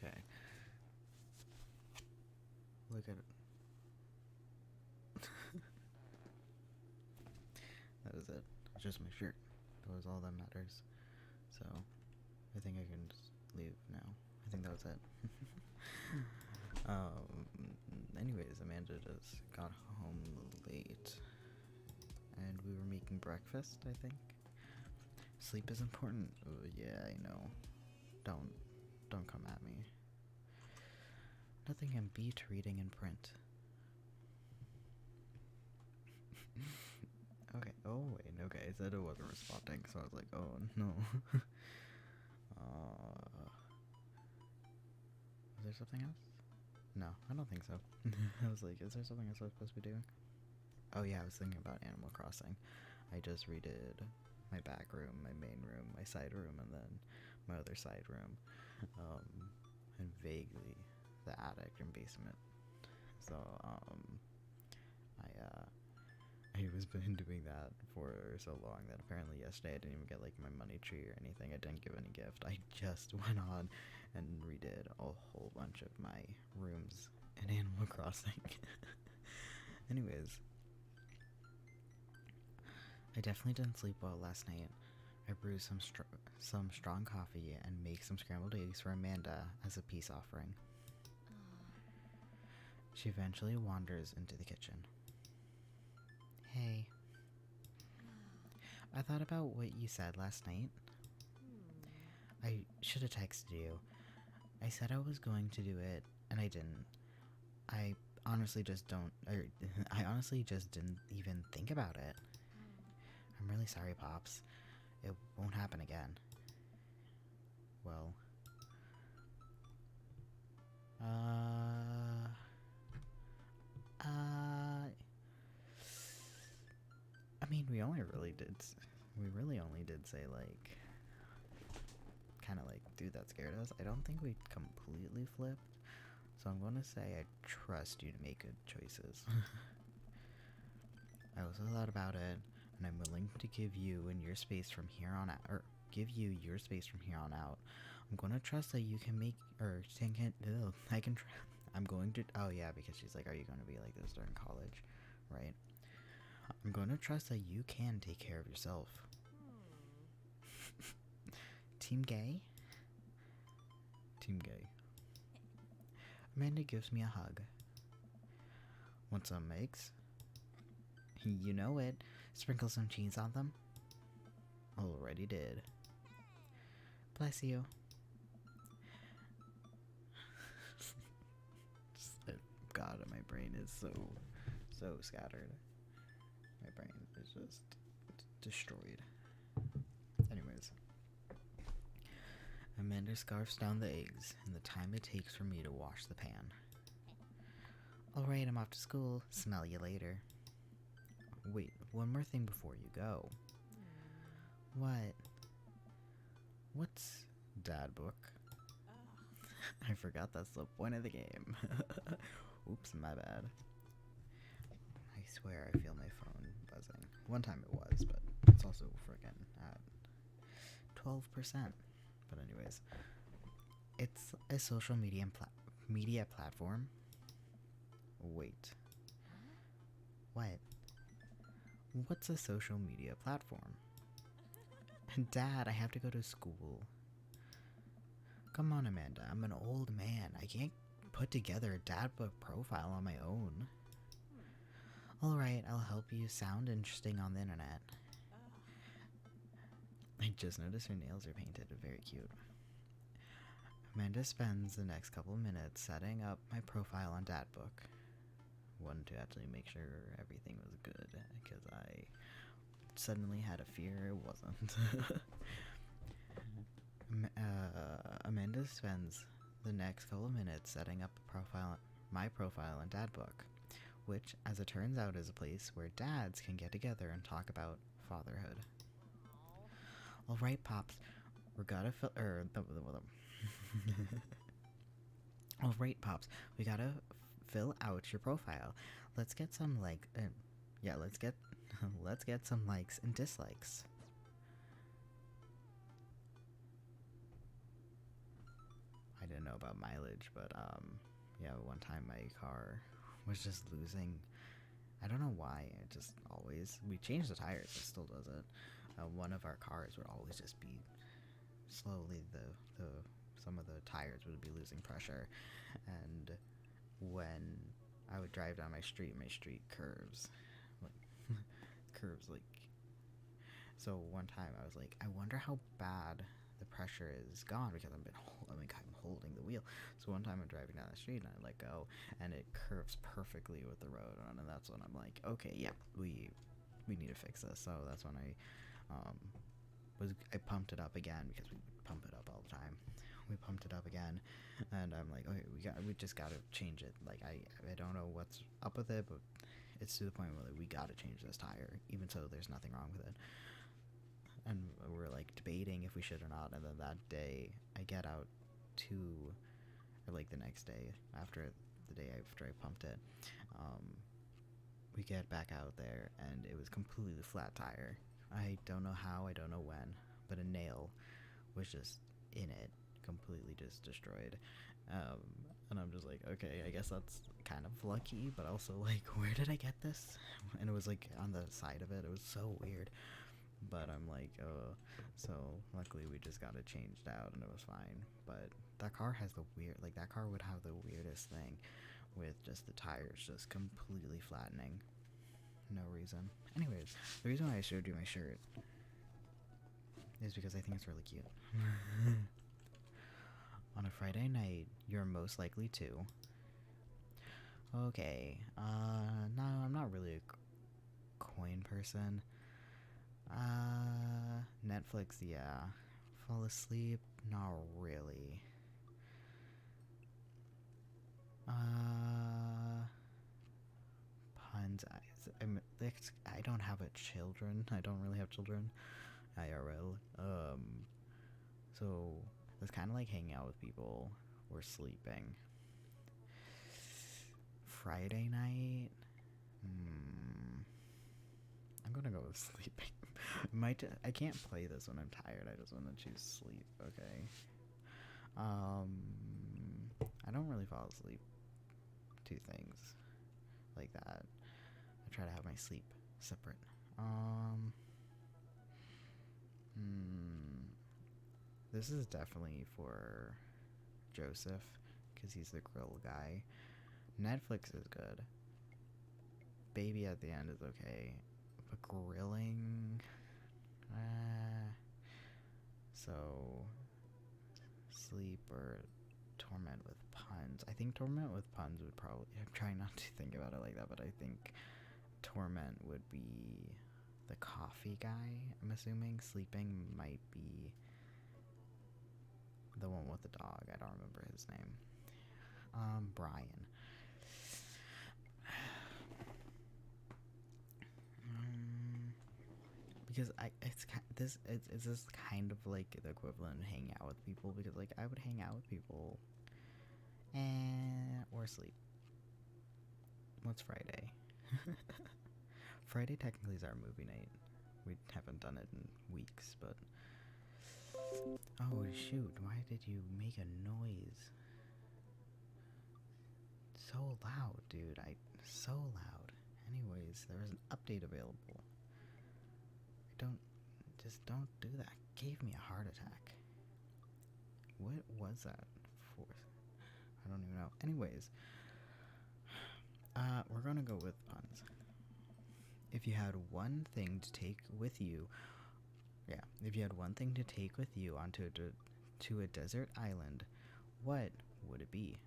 Okay. Look at it. That is it. It's just my shirt. That was all that matters. So, I think I can just leave now. I think that was it. Anyways, Amanda just got home late. And we were making breakfast, I think. Sleep is important. Oh, yeah, I know. Don't come at me. Nothing can beat reading in print. Okay. Oh wait. Okay. I said it wasn't responding, so I was like, oh no. Is there something else? No, I don't think so. I was like, is there something else I was supposed to be doing? Oh yeah, I was thinking about Animal Crossing. I just redid my back room, my main room, my side room, and then my other side room, and vaguely the attic and basement. So I was been doing that for so long that apparently yesterday I didn't even get like my money tree or anything. I didn't give any gift. I just went on and redid a whole bunch of my rooms in Animal Crossing. Anyways, I definitely didn't sleep well last night. I brewed some strong coffee and make some scrambled eggs for Amanda as a peace offering. She eventually wanders into the kitchen. Hey. I thought about what you said last night. I should have texted you. I said I was going to do it, and I didn't. I honestly just didn't even think about it. I'm really sorry, Pops. It won't happen again. Well, I mean, we really only did say, like, kind of like, dude, that scared us. I don't think we completely flipped, so I'm going to say I trust you to make good choices. I also thought about it, and I'm willing to give you your space from here on out, or give you your space from here on out. I'm going to trust that you can make, or can, I can, I'm going to, oh yeah, because she's like, are you going to be like this during college, right? I'm going to trust that you can take care of yourself. Team gay? Team gay. Amanda gives me a hug. Want some eggs? You know it. Sprinkle some cheese on them. Already did. Bless you. God, my brain is so scattered. My brain is just destroyed. Anyways. Amanda scarfs down the eggs and the time it takes for me to wash the pan. Alright, I'm off to school. Smell you later. Wait, one more thing before you go. What? What's Dadbook? I forgot that's the point of the game. Oops, my bad. I swear I feel my phone buzzing. One time it was, but it's also freaking at 12%. But anyways, it's a social media platform. Wait. What? What's a social media platform? Dad, I have to go to school. Come on, Amanda. I'm an old man. I can't put together a Dadbook profile on my own. Alright, I'll help you sound interesting on the internet. I just noticed her nails are painted. Very cute. Amanda spends the next couple minutes setting up my profile on Dadbook. Wanted to actually make sure everything was good, because I suddenly had a fear it wasn't. Amanda spends the next couple minutes setting up my profile on Dadbook, which, as it turns out, is a place where dads can get together and talk about fatherhood. Alright, Pops, Alright, Pops, we gotta fill out your profile. Let's get some let's get some likes and dislikes. I didn't don't know about mileage, but yeah, one time my car was just losing. I don't know why. It just always, we changed the tires, it still does it. One of our cars would always just be slowly the some of the tires would be losing pressure, and when I would drive down my street curves, like curves like. So one time I was like, I wonder how bad the pressure is gone because I'm holding the wheel. So one time I'm driving down the street and I let go, and it curves perfectly with the road on, and that's when I'm like, okay, yeah, we need to fix this. So that's when I pumped it up again because we pump it up all the time. We pumped it up again, and I'm like, okay, we just gotta change it. Like I don't know what's up with it, but it's to the point where like, we gotta change this tire, even so there's nothing wrong with it. And we're like debating if we should or not. And then that day, I get out or like the next day after the day after I pumped it, we get back out there and it was completely flat tire. I don't know how, I don't know when, but a nail was just in it, completely just destroyed. And I'm just like, okay, I guess that's kind of lucky, but also like, where did I get this? And it was like on the side of it. It was so weird. But I'm like, oh, so luckily we just got it changed out and it was fine. But that car has that car would have the weirdest thing with just the tires just completely flattening. No reason. Anyways, the reason why I showed you my shirt is because I think it's really cute. On a Friday night, you're most likely to. Okay, no, I'm not really a coin person. Netflix, yeah. Fall asleep? Not really. Puns. I don't have children. I don't really have children. IRL. So it's kind of like hanging out with people or sleeping. Friday night? I'm gonna go with sleeping. I can't play this when I'm tired. I just want to choose sleep. Okay. I don't really fall asleep to things like that. I try to have my sleep separate. This is definitely for Joseph because he's the grill guy. Netflix is good. Baby at the end is okay. But grilling... so... sleep or torment with puns. I think torment with puns would probably... I'm trying not to think about it like that, but I think torment would be the coffee guy, I'm assuming. Sleeping might be the one with the dog. I don't remember his name. Brian. Because it's just kind of like the equivalent of hanging out with people, because like I would hang out with people or sleep. What's Friday? Friday technically is our movie night. We haven't done it in weeks, but oh shoot, why did you make a noise so loud, dude? So loud. Anyways, there is an update available. Don't do that. Gave me a heart attack. What was that for? I don't even know. Anyways, we're gonna go with puns. If you had one thing to take with you, if you had one thing to take with you onto to a desert island, what would it be?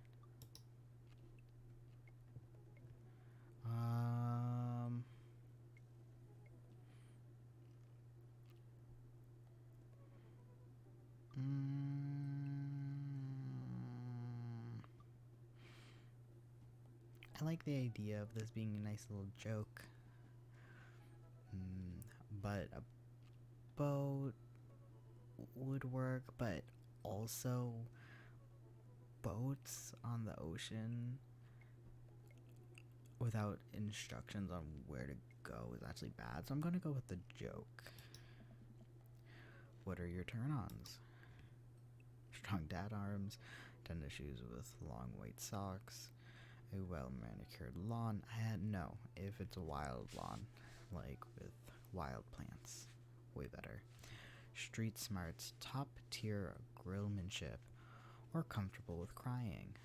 I like the idea of this being a nice little joke. But a boat would work, but also boats on the ocean without instructions on where to go is actually bad. So I'm gonna go with the joke. What are your turn-ons? Strong dad arms, tennis shoes with long white socks, a well manicured lawn. No, if it's a wild lawn, like with wild plants, way better. Street smarts, top tier grillmanship, or comfortable with crying.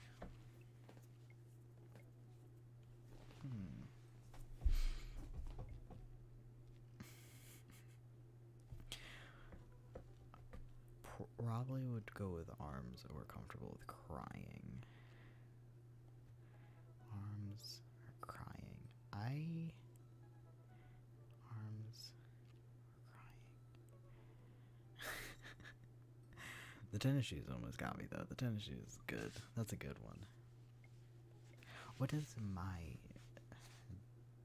Probably would go with arms or comfortable with crying. Arms or crying. Arms or crying. The tennis shoes almost got me though. The tennis shoes is good. That's a good one. What does my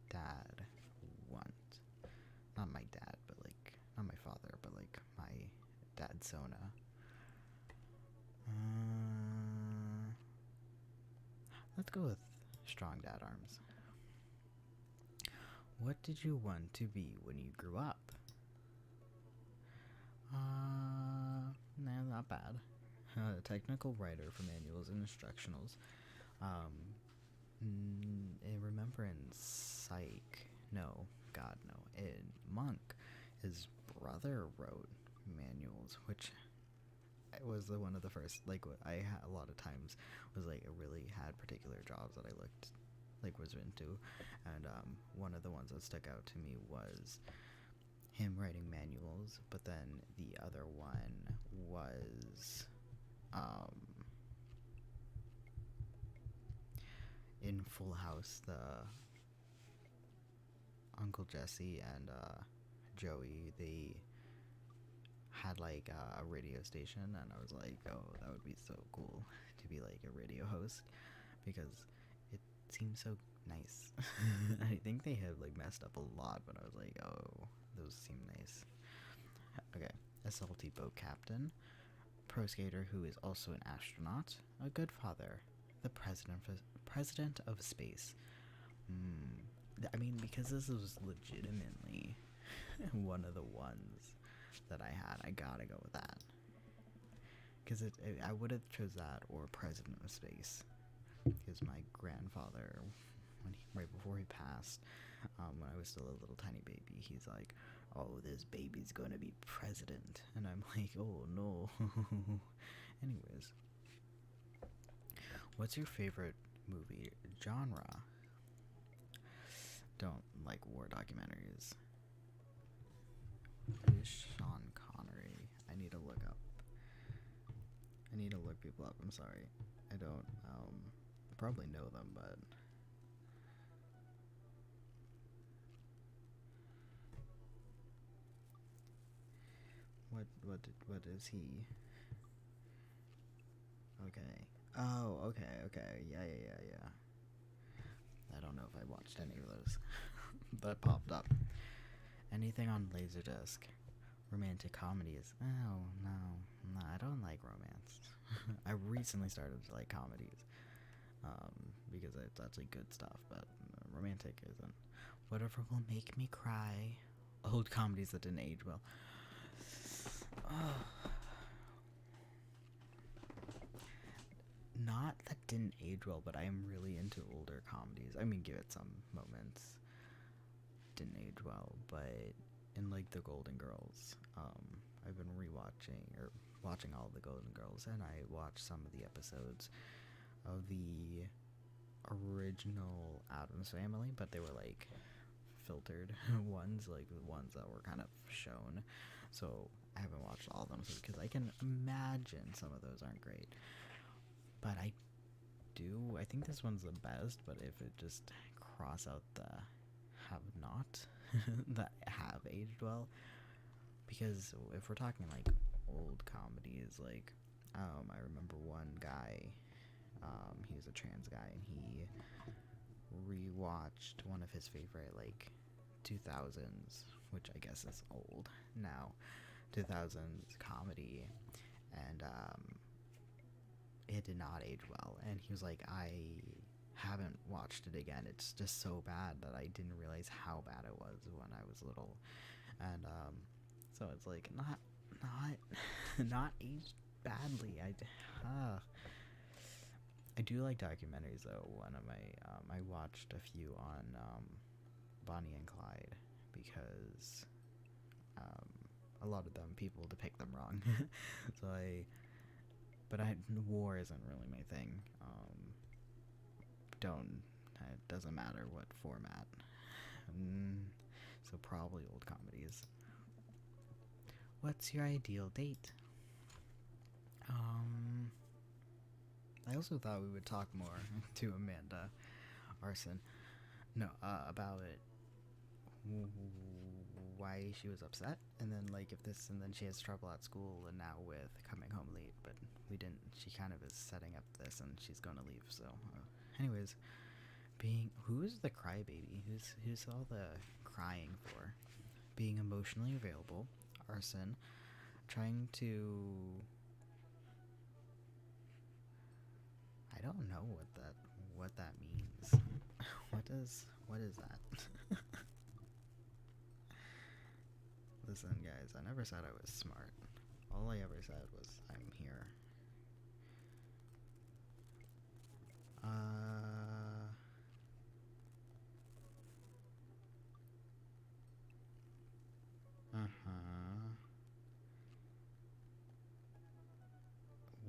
dad want? Not my dad, but like, not my father, but like my dad Sona. Let's go with strong dad arms. What did you want to be when you grew up? No, not bad. Technical writer for manuals and instructionals. Remember in in Monk, his brother wrote manuals, which was one of the first, like, I had a lot of times was like I really had particular jobs that I was into, and one of the ones that stuck out to me was him writing manuals, but then the other one was in Full House, the Uncle Jesse and Joey, they had like a radio station, and I was like, oh, that would be so cool to be like a radio host, because it seems so nice. I think they have like messed up a lot, but I was like, oh, those seem nice. Okay, a salty boat captain, pro skater who is also an astronaut, a good father, the president of space. I mean, because this was legitimately one of the ones that I had, I gotta go with that. Because I would have chose that or president of space. Because my grandfather, right before he passed, when I was still a little tiny baby, he's like, oh, this baby's gonna be president. And I'm like, oh no. Anyways, what's your favorite movie genre? Don't like war documentaries. Who's Sean Connery? I need to look people up. I'm sorry. I don't probably know them, but what is he? Okay. Oh, okay. Yeah. I don't know if I watched any of those that popped up. Anything on Laserdisc. Romantic comedies. Oh, no, I don't like romance. I recently started to like comedies, because it's actually good stuff, but romantic isn't. Whatever will make me cry. Old comedies that didn't age well. Not that didn't age well, but I am really into older comedies. I mean, give it some moments. Didn't age well, but in like the Golden Girls, I've been watching all of the Golden Girls, and I watched some of the episodes of the original Addams Family, but they were like filtered ones, like the ones that were kind of shown. So I haven't watched all of them because I can imagine some of those aren't great. But I think this one's the best, but if it just cross out the have not that have aged well, because if we're talking like old comedies, like I remember one guy, he was a trans guy, and he rewatched one of his favorite like 2000s, which I guess is old now, 2000s comedy, and it did not age well, and he was like, I haven't watched it again, it's just so bad that I didn't realize how bad it was when I was little. And so it's like not aged badly. I do like documentaries though. I watched a few on Bonnie and Clyde because um, a lot of them people depict them wrong. so I, but I war isn't really my thing. Don't It doesn't matter what format. So probably old comedies. What's your ideal date? I also thought we would talk more to Amanda Arson. No, about it, why she was upset, and then like if this, and then she has trouble at school, and now with coming home late. But we didn't. She kind of is setting up this, and she's gonna leave. So, anyways, who's the crybaby? Who's all the crying for? Being emotionally available. Arson, trying to. I don't know what that means. what is that? Listen, guys, I never said I was smart. All I ever said was I'm here.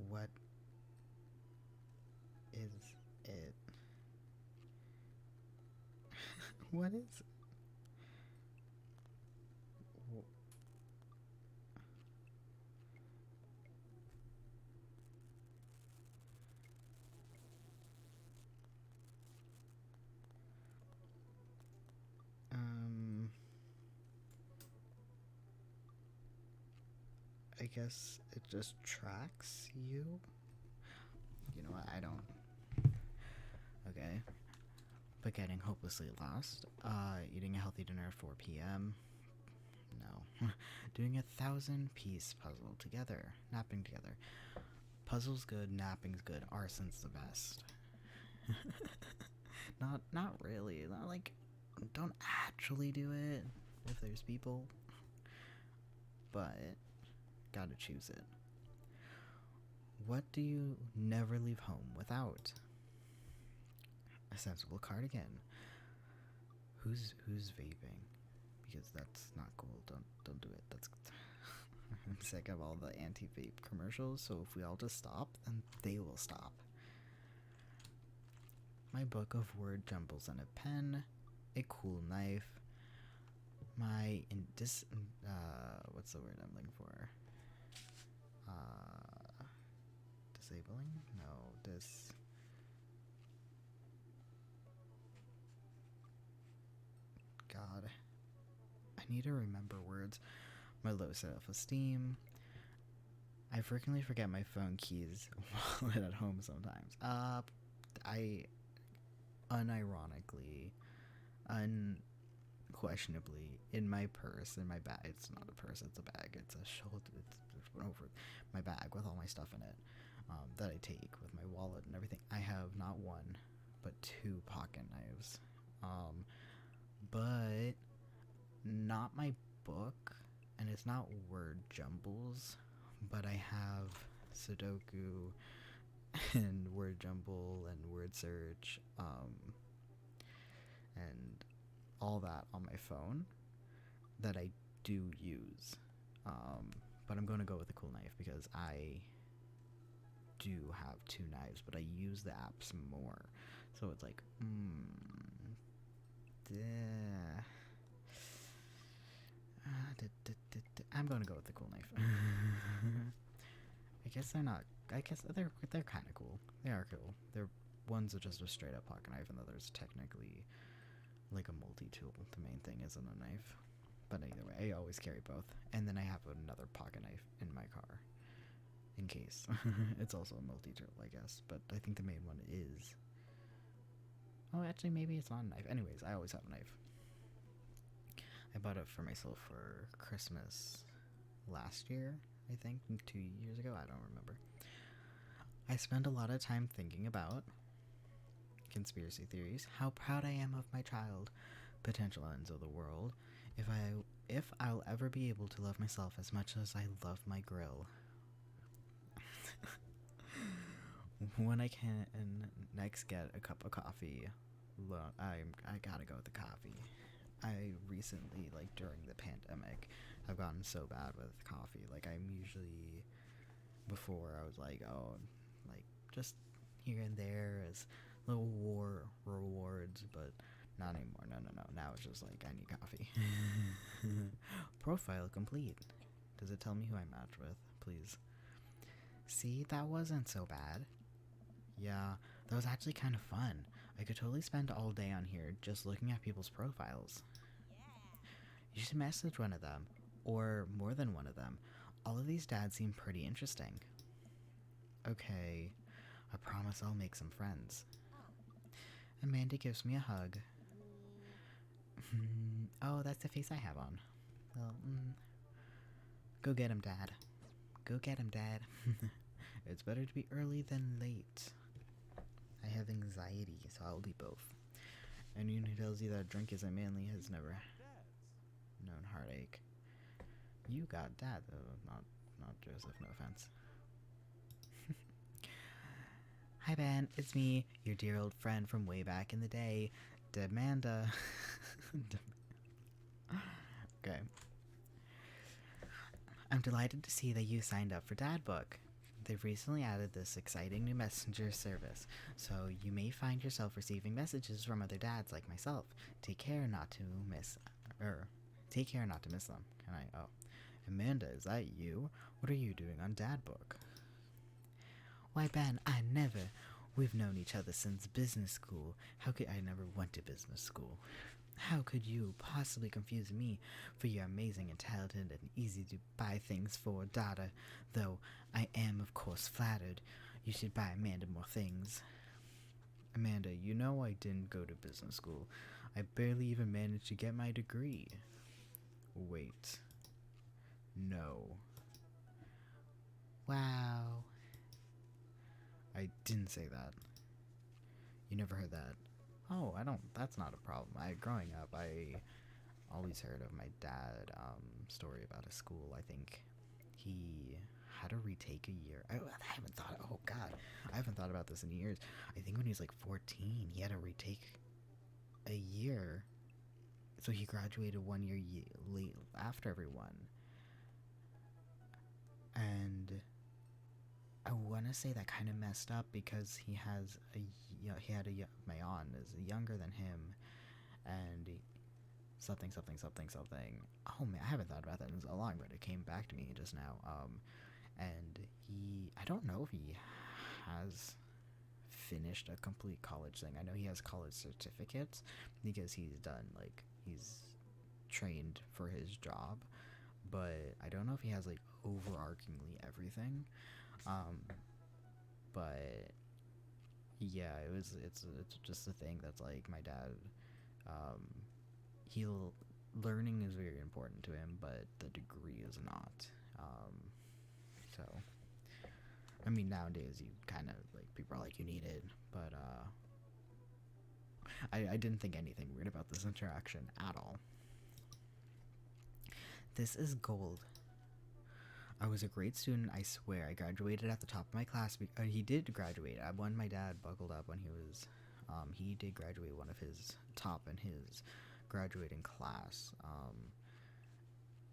What is it? What is I guess it just tracks you. You know what? I don't. Okay. But getting hopelessly lost. Eating a healthy dinner at 4 p.m. No. Doing a 1,000-piece puzzle together. Napping together. Puzzle's good, napping's good, arson's the best. Not really. Not like, don't actually do it if there's people. But gotta choose it. What do you never leave home without? A sensible cardigan. Who's vaping? Because that's not cool. Don't do it. That's I'm sick of all the anti-vape commercials, so if we all just stop, then they will stop. My book of word jumbles and a pen, a cool knife, my what's the word I'm looking for? Disabling? No, God. I need to remember words. My low self-esteem. I frequently forget my phone keys while at home sometimes. I unironically, unquestionably, in my purse, in my bag. It's not a purse, it's a bag. It's a shoulder. It's over my bag with all my stuff in it that I take with my wallet and everything. I have not one, but 2 pocket knives. But not my book, and it's not word jumbles, but I have Sudoku and word jumble and word search and all that on my phone that I do use. But I'm going to go with a cool knife because I do have 2 knives, but I use the apps more. So it's like, I'm going to go with the cool knife. I guess they're not. I guess they're kind of cool. They are cool. One's just a straight up pocket knife, and the other's technically like a multi-tool. The main thing isn't a knife. But either way, I always carry both. And then I have another pocket knife in my car. In case. It's also a multi-tool, I guess. But I think the main one is... Oh, actually, maybe it's not a knife. Anyways, I always have a knife. I bought it for myself for Christmas last year, I think. 2 years ago, I don't remember. I spend a lot of time thinking about conspiracy theories, how proud I am of my child, potential ends of the world, if I'll ever be able to love myself as much as I love my grill. When I can next get a cup of coffee, I gotta go with the coffee. I recently, like during the pandemic, I've gotten so bad with coffee. Like I'm usually, before I was like, oh, like just here and there as little rewards, but not anymore. No, no, no. Now it's just like I need coffee. Profile complete. Does it tell me who I match with? Please. See, that wasn't so bad. Yeah, that was actually kind of fun. I could totally spend all day on here just looking at people's profiles. You should message one of them, or more than one of them. All of these dads seem pretty interesting. Okay, I promise I'll make some friends. Amanda gives me a hug. Oh, that's the face I have on. Well, go get him, Dad. Go get him, Dad. It's better to be early than late. I have anxiety, so I'll be both. Anyone who tells you that drink isn't manly has never known heartache. You got Dad, though, not Joseph, no offense. Hi, Ben. It's me, your dear old friend from way back in the day, Demanda. Okay. I'm delighted to see that you signed up for Dadbook. They've recently added this exciting new messenger service, so you may find yourself receiving messages from other dads like myself. Take care not to miss them. Can I? Oh, Amanda, is that you? What are you doing on Dadbook? Why, Ben, I never. We've known each other since business school. How could I never went to business school? How could you possibly confuse me for your amazing and talented and easy to buy things for daughter? Though I am, of course, flattered. You should buy Amanda more things. Amanda, you know I didn't go to business school. I barely even managed to get my degree. Wait. No. Wow. I didn't say that. You never heard that. Oh, that's not a problem. Growing up, I always heard of my dad, story about a school. I think he had to retake a year. I haven't thought, oh God, I haven't thought about this in years. I think when he was like 14, he had to retake a year. So he graduated 1 year late after everyone. And I want to say that kind of messed up because he had Mayon is younger than him, and something. Oh man, I haven't thought about that in so long, but it came back to me just now. And I don't know if he has finished a complete college thing. I know he has college certificates because he's trained for his job, but I don't know if he has like overarchingly everything. But yeah, it's just a thing that's like my dad. Learning is very important to him, but the degree is not. So I mean, nowadays you kind of like people are like you need it, but I didn't think anything weird about this interaction at all. This is gold. I was a great student, I swear. I graduated at the top of my class. He did graduate. When my dad buckled up when he was, he did graduate one of his top in his graduating class.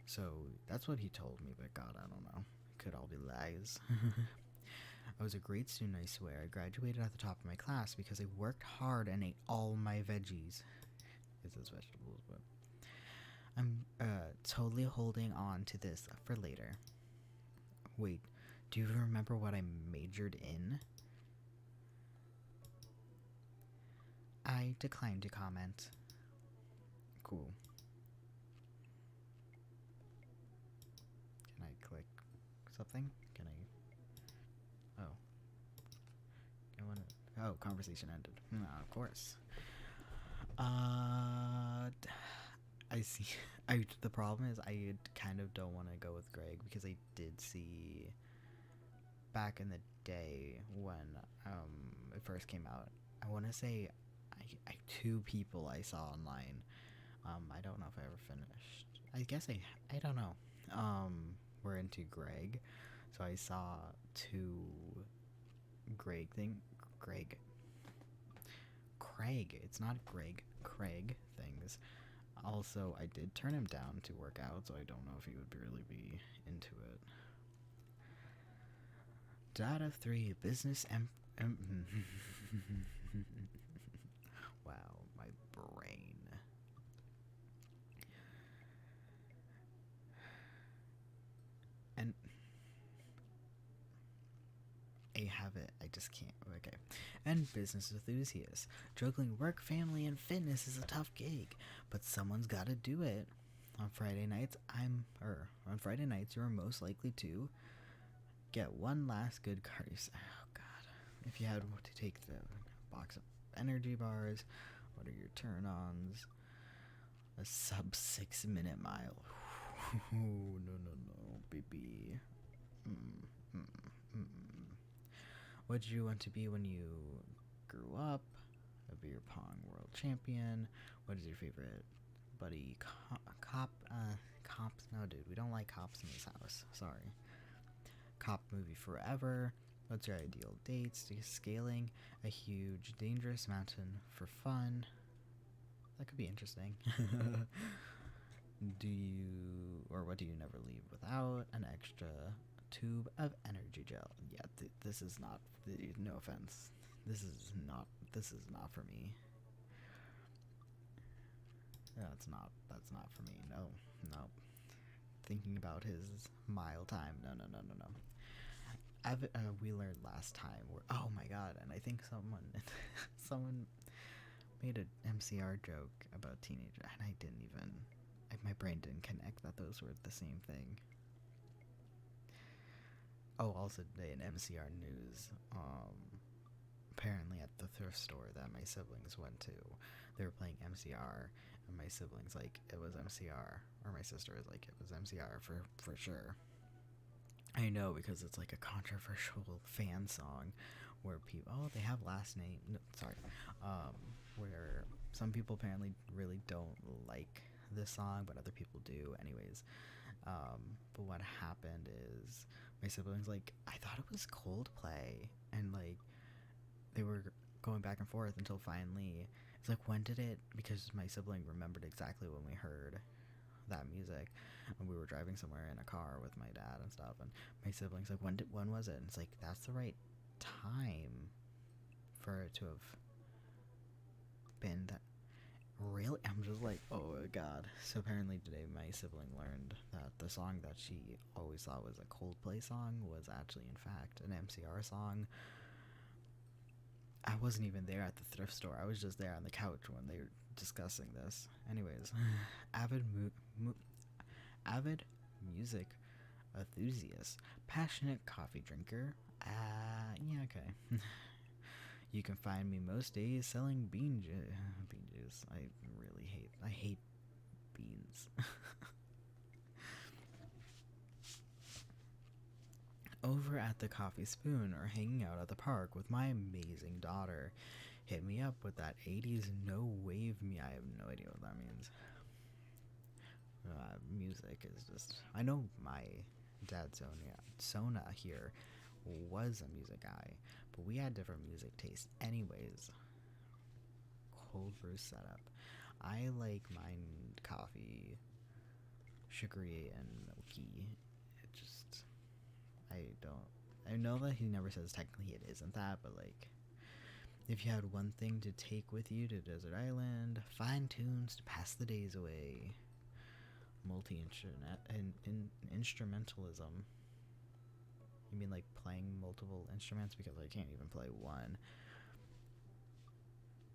So that's what he told me, but God, I don't know. It could all be lies. I was a great student, I swear. I graduated at the top of my class because I worked hard and ate all my veggies. It says vegetables, but I'm totally holding on to this for later. Wait, do you remember what I majored in? I declined to comment. Cool. Can I click something? Can I? Oh. Oh, conversation ended. Of course. I see. The problem is I kind of don't want to go with Greg because I did see back in the day when it first came out. I want to say I 2 people I saw online. I don't know if I ever finished. I guess I don't know. Were into Greg, so I saw 2 Greg thing. Greg. Craig. It's not Greg. Craig things. Also, I did turn him down to work out, so I don't know if he would really be into it. Data 3 business wow, my brain. And I have it. I just can't. Okay. And business enthusiasts. Juggling work, family, and fitness is a tough gig, but someone's got to do it. On Friday nights, you are most likely to get one last good cardio. Oh God! If you had to take the box of energy bars, what are your turn-ons? A sub 6-minute mile. No, baby. What did you want to be when you grew up? A beer pong world champion. What is your favorite buddy cop? Cops? No, dude, we don't like cops in this house. Sorry. Cop movie forever. What's your ideal dates? Scaling a huge, dangerous mountain for fun. That could be interesting. What do you never leave without? An extra tube of energy gel. Yeah, this is not. No offense. This is not for me. That's not for me. No. Thinking about his mile time. No. We learned last time. Oh my god! And I think someone made an MCR joke about teenager, and I didn't even. My brain didn't connect that those were the same thing. Oh, also today in MCR news, apparently at the thrift store that my siblings went to, they were playing MCR, and my siblings like it was MCR, or my sister was like it was MCR for sure. I know because it's like a controversial fan song where people they have last name. No, sorry, where some people apparently really don't like this song, but other people do. Anyways, but what happened is my siblings like I thought it was Coldplay, and like they were going back and forth until finally it's like when did it? Because my sibling remembered exactly when we heard that music, and we were driving somewhere in a car with my dad and stuff, and my siblings like when was it? And it's like that's the right time for it to have been that. Really? I'm just like, oh my god. So apparently today my sibling learned that the song that she always thought was a Coldplay song was actually in fact an MCR song. I wasn't even there at the thrift store. I was just there on the couch when they were discussing this. Anyways, avid music enthusiast, passionate coffee drinker. Yeah, okay. You can find me most days selling bean juice. I hate beans. Over at the Coffee Spoon or hanging out at the park with my amazing daughter. Hit me up with that 80s no wave me. I have no idea what that means. Music is just. I know my dad Sona here was a music guy, but we had different music tastes. Anyways, cold brew setup. I like mine coffee, sugary and milky. It just. I know that he never says technically it isn't that, but like, if you had one thing to take with you to Desert Island, find tunes to pass the days away. Instrumentalism. You mean like playing multiple instruments? Because I can't even play one.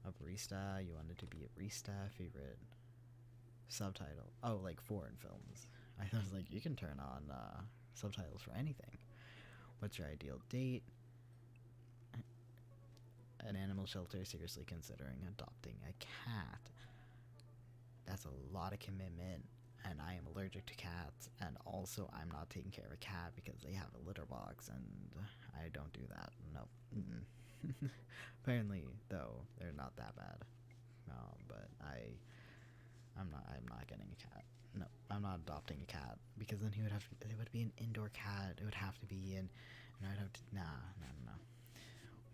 A barista. You wanted to be a barista. Favorite subtitle. Oh, like foreign films. I was like, you can turn on subtitles for anything. What's your ideal date? An animal shelter. Seriously considering adopting a cat. That's a lot of commitment. And I am allergic to cats, and also I'm not taking care of a cat because they have a litter box, and I don't do that. No. Apparently, though, they're not that bad. But I'm not getting a cat. No, I'm not adopting a cat because then it would be an indoor cat. It would have to be in, and I'd have to. Nah.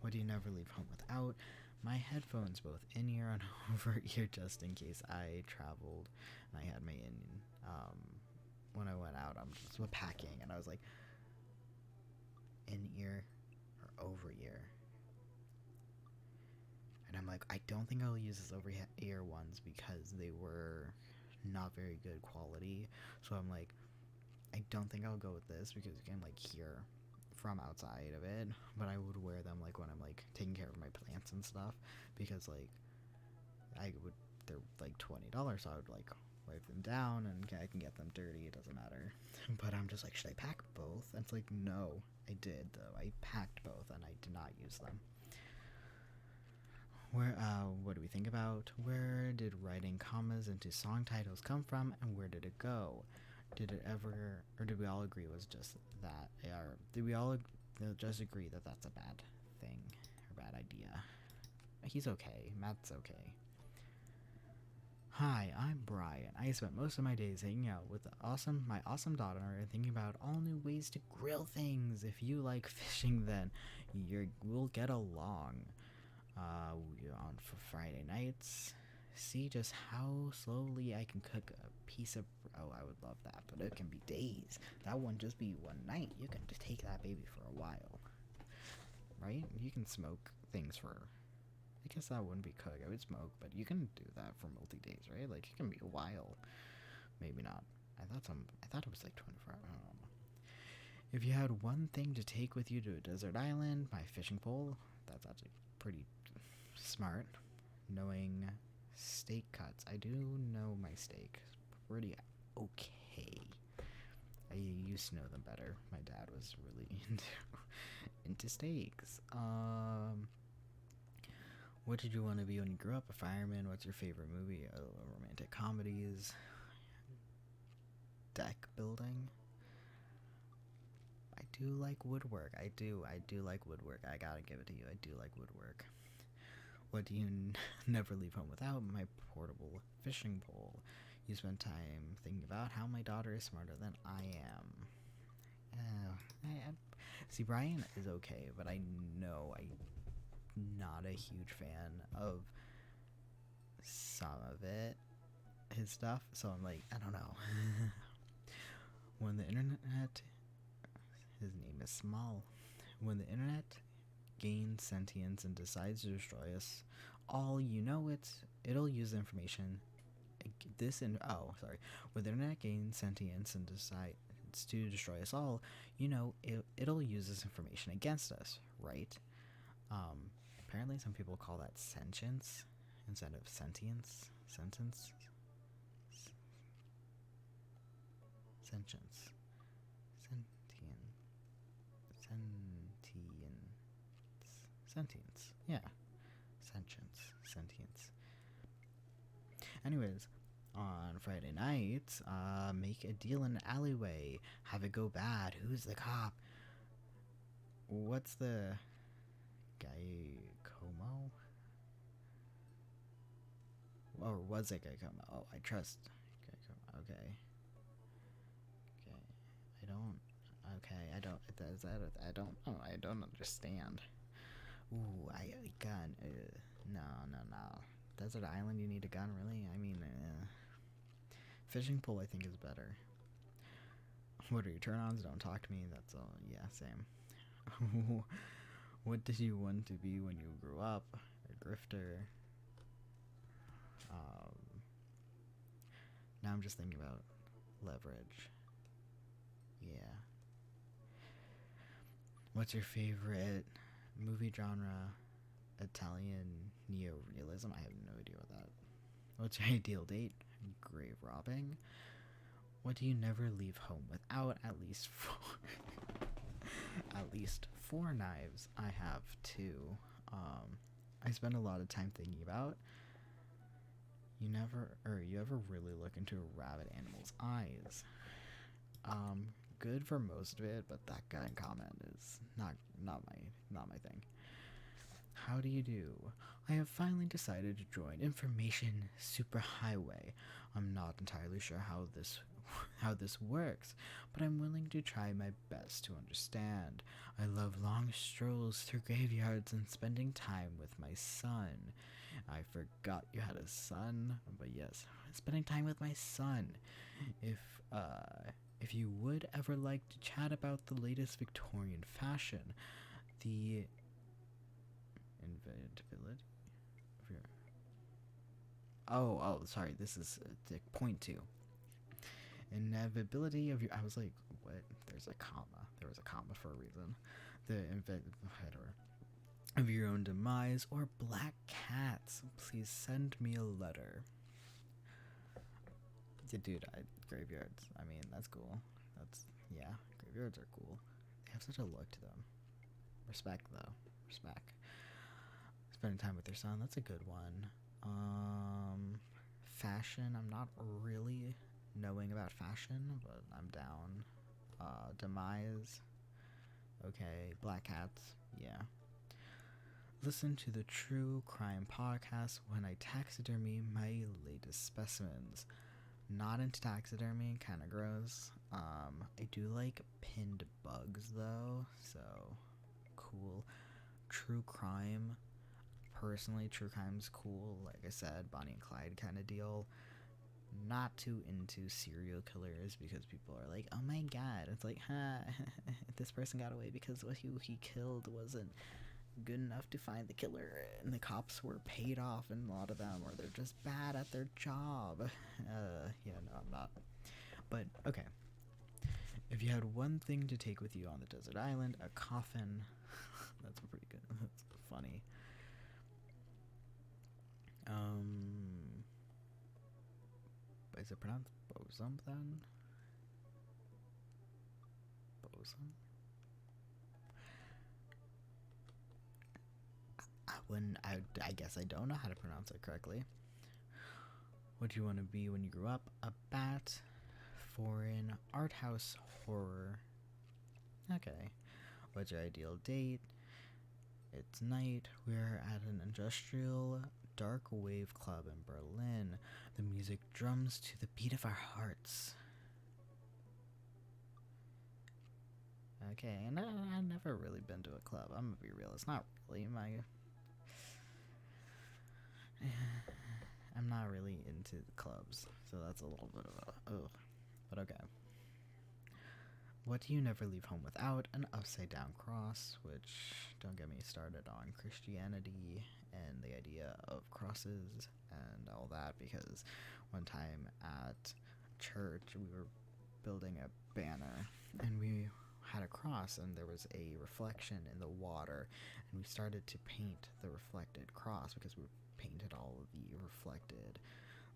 What do you never leave home without? My headphones, both in-ear and over-ear, just in case I traveled. And I had my when I went out, I'm just packing, and I was like, in-ear or over-ear? And I'm like, I don't think I'll use this over-ear ones because they were not very good quality. So I'm like, I don't think I'll go with this because you can like hear from outside of it, but I would wear them like when I'm like taking care of my plants and stuff, because like they're like $20, so I would like wipe them down and I can get them dirty, it doesn't matter. But I'm just like, should I pack both? And it's like, no, I did though. I packed both and I did not use them. What do we think about? Where did writing commas into song titles come from, and where did it go? Did it ever, or did we all agree it was just that? Or did we all just agree that that's a bad thing or bad idea? He's okay. Matt's okay. Hi, I'm Brian. I spent most of my days hanging out with my awesome daughter and thinking about all new ways to grill things. If you like fishing, then we'll get along. On for Friday nights. See just how slowly I can cook a piece of. Oh, I would love that, but it can be days. That won't just be one night. You can just take that baby for a while, right? You can smoke things for. I guess that wouldn't be cook. I would smoke, but you can do that for multi-days, right? Like it can be a while. Maybe not. I thought it was like 24 hours. I don't know. If you had one thing to take with you to a desert island, my fishing pole. That's actually pretty smart. Knowing steak cuts. I do know my steak pretty okay. I used to know them better. My dad was really into steaks. What did you want to be when you grew up? A fireman? What's your favorite movie? Romantic comedies? Deck building? I do like woodwork. I do like woodwork. I gotta give it to you. I do like woodwork. What do you never leave home without? My portable fishing pole. You spend time thinking about how my daughter is smarter than I am. See, Brian is okay, but I know I'm not a huge fan of some of it, his stuff, so I'm like, I don't know. When the internet, his name is Small. When the internet gains sentience and decides to destroy us all, it'll use information. When the internet gains sentience and decides to destroy us all, it'll use this information against us, right? Apparently some people call that sentience instead of sentience. Sentience. Sentience. Yeah. Sentience. Anyways, on Friday nights, make a deal in an alleyway. Have it go bad. Who's the cop? What's the guy? Como? Or was it Geicomo? Oh, I trust Geicomo. Okay. I don't know. I don't understand. Ooh, gun. No. Desert island, you need a gun, really? I mean, fishing pole, I think, is better. What are your turn-ons? Don't talk to me. That's all. Yeah, same. What did you want to be when you grew up? A grifter. Now I'm just thinking about leverage. Yeah. What's your favorite movie genre? Italian neorealism? I have no idea what that. What's your ideal date? Grave robbing. What do you never leave home without? At least four knives. I have two. I spend a lot of time thinking about. You ever really look into a rabid animal's eyes? Good for most of it, but that guy in comment is not my thing. How do you do? I have finally decided to join Information Superhighway. I'm not entirely sure how this works, but I'm willing to try my best to understand. I love long strolls through graveyards and spending time with my son. I forgot you had a son, but yes, spending time with my son. If if you would ever like to chat about the latest Victorian fashion, the inventability of your sorry, this is point two. Inevitability of your. I was like, what? There's a comma. There was a comma for a reason. The header of your own demise or black cats. Please send me a letter. Dude, graveyards. I mean, that's cool. Yeah, graveyards are cool. They have such a look to them. Respect, though. Respect. Spending time with your son. That's a good one. Fashion. I'm not really knowing about fashion, but I'm down. Demise. Okay. Black cats. Yeah. Listen to the True Crime Podcast when I taxidermy my latest specimens. Not into taxidermy, kind of gross. I do like pinned bugs though, so cool. True crime. Personally, true crime's cool. Like I said, Bonnie and Clyde kind of deal. Not too into serial killers because people are like, oh my god. It's like, this person got away because what he killed wasn't good enough to find the killer, and the cops were paid off, and a lot of them, or they're just bad at their job. Yeah, no, I'm not. But okay, if you had one thing to take with you on the desert island, a coffin. That's pretty good. That's funny. Is it pronounced bosom then? Bosom? I guess I don't know how to pronounce it correctly. What do you want to be when you grow up? A bat, foreign, art house, horror. Okay. What's your ideal date? It's night. We're at an industrial dark wave club in Berlin. The music drums to the beat of our hearts. Okay, and I've never really been to a club. I'm gonna be real. It's not really my. I'm not really into clubs, so that's a little bit of a ugh. But okay. What do you never leave home without? An upside down cross, which don't get me started on Christianity and the idea of crosses and all that, because one time at church we were building a banner and we had a cross and there was a reflection in the water, and we started to paint the reflected cross because we painted all of the reflected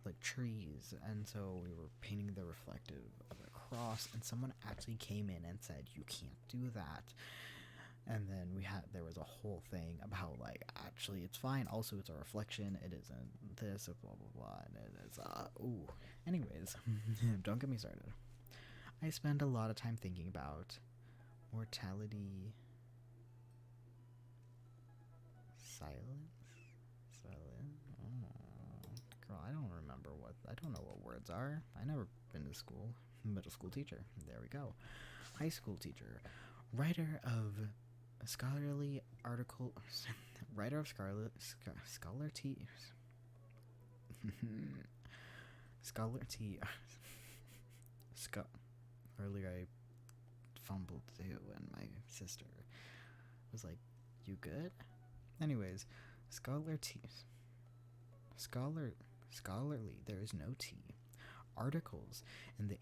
like trees, and so we were painting the reflective of the cross, and someone actually came in and said you can't do that. And then there was a whole thing about like, actually it's fine, also it's a reflection, it isn't this, blah blah blah, and it is anyways. Don't get me started. I spend a lot of time thinking about mortality. Silence. Girl, I don't know what words are. I never been to school. Middle school teacher. There we go. High school teacher. Writer of scholarly article. Writer of scholar tea. Scholar tea. Earlier I fumbled too, and my sister was like, "You good?" Anyways, scholarly. There is no T. Articles in the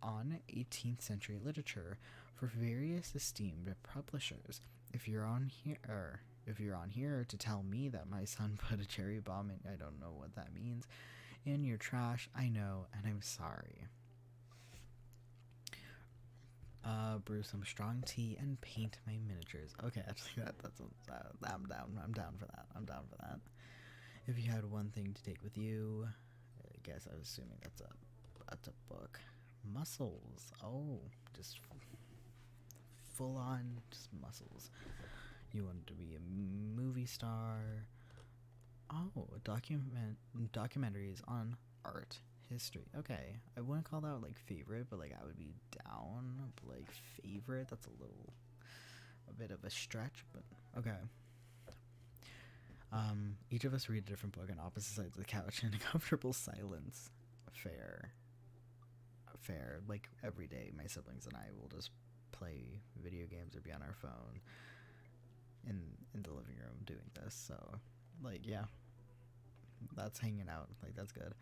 18th century literature for various esteemed publishers. If you're on here to tell me that my son put a cherry bomb in, I don't know what that means, in your trash, I know, and I'm sorry. Brew some strong tea and paint my miniatures. Okay, actually, I'm down for that. If you had one thing to take with you, I guess I was assuming that's a book. Muscles. Oh, just full on, just muscles. You wanted to be a movie star. Oh, documentaries on art History. Okay. I wouldn't call that like favorite, but like I would be down. But like favorite, that's a bit of a stretch, but okay. Each of us read a different book on opposite sides of the couch in a comfortable silence. Fair. Fair. Like every day, my siblings and I will just play video games or be on our phone in the living room doing this. So, like, yeah, that's hanging out. Like, that's good.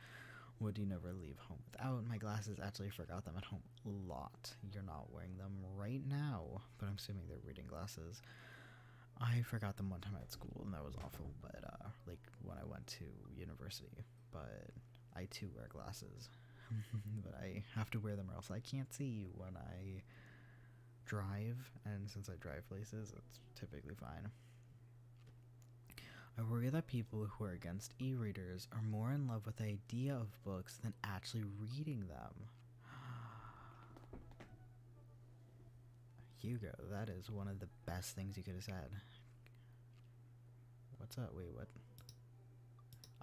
Would you never leave home without? My glasses, actually forgot them at home a lot. You're not wearing them right now, but I'm assuming they're reading glasses. I forgot them one time at school, and that was awful, but, like, when I went to university, but I, too, wear glasses, but I have to wear them or else I can't see when I drive, and since I drive places, it's typically fine. I worry that people who are against e-readers are more in love with the idea of books than actually reading them. Hugo, that is one of the best things you could have said. What's up? Wait, what?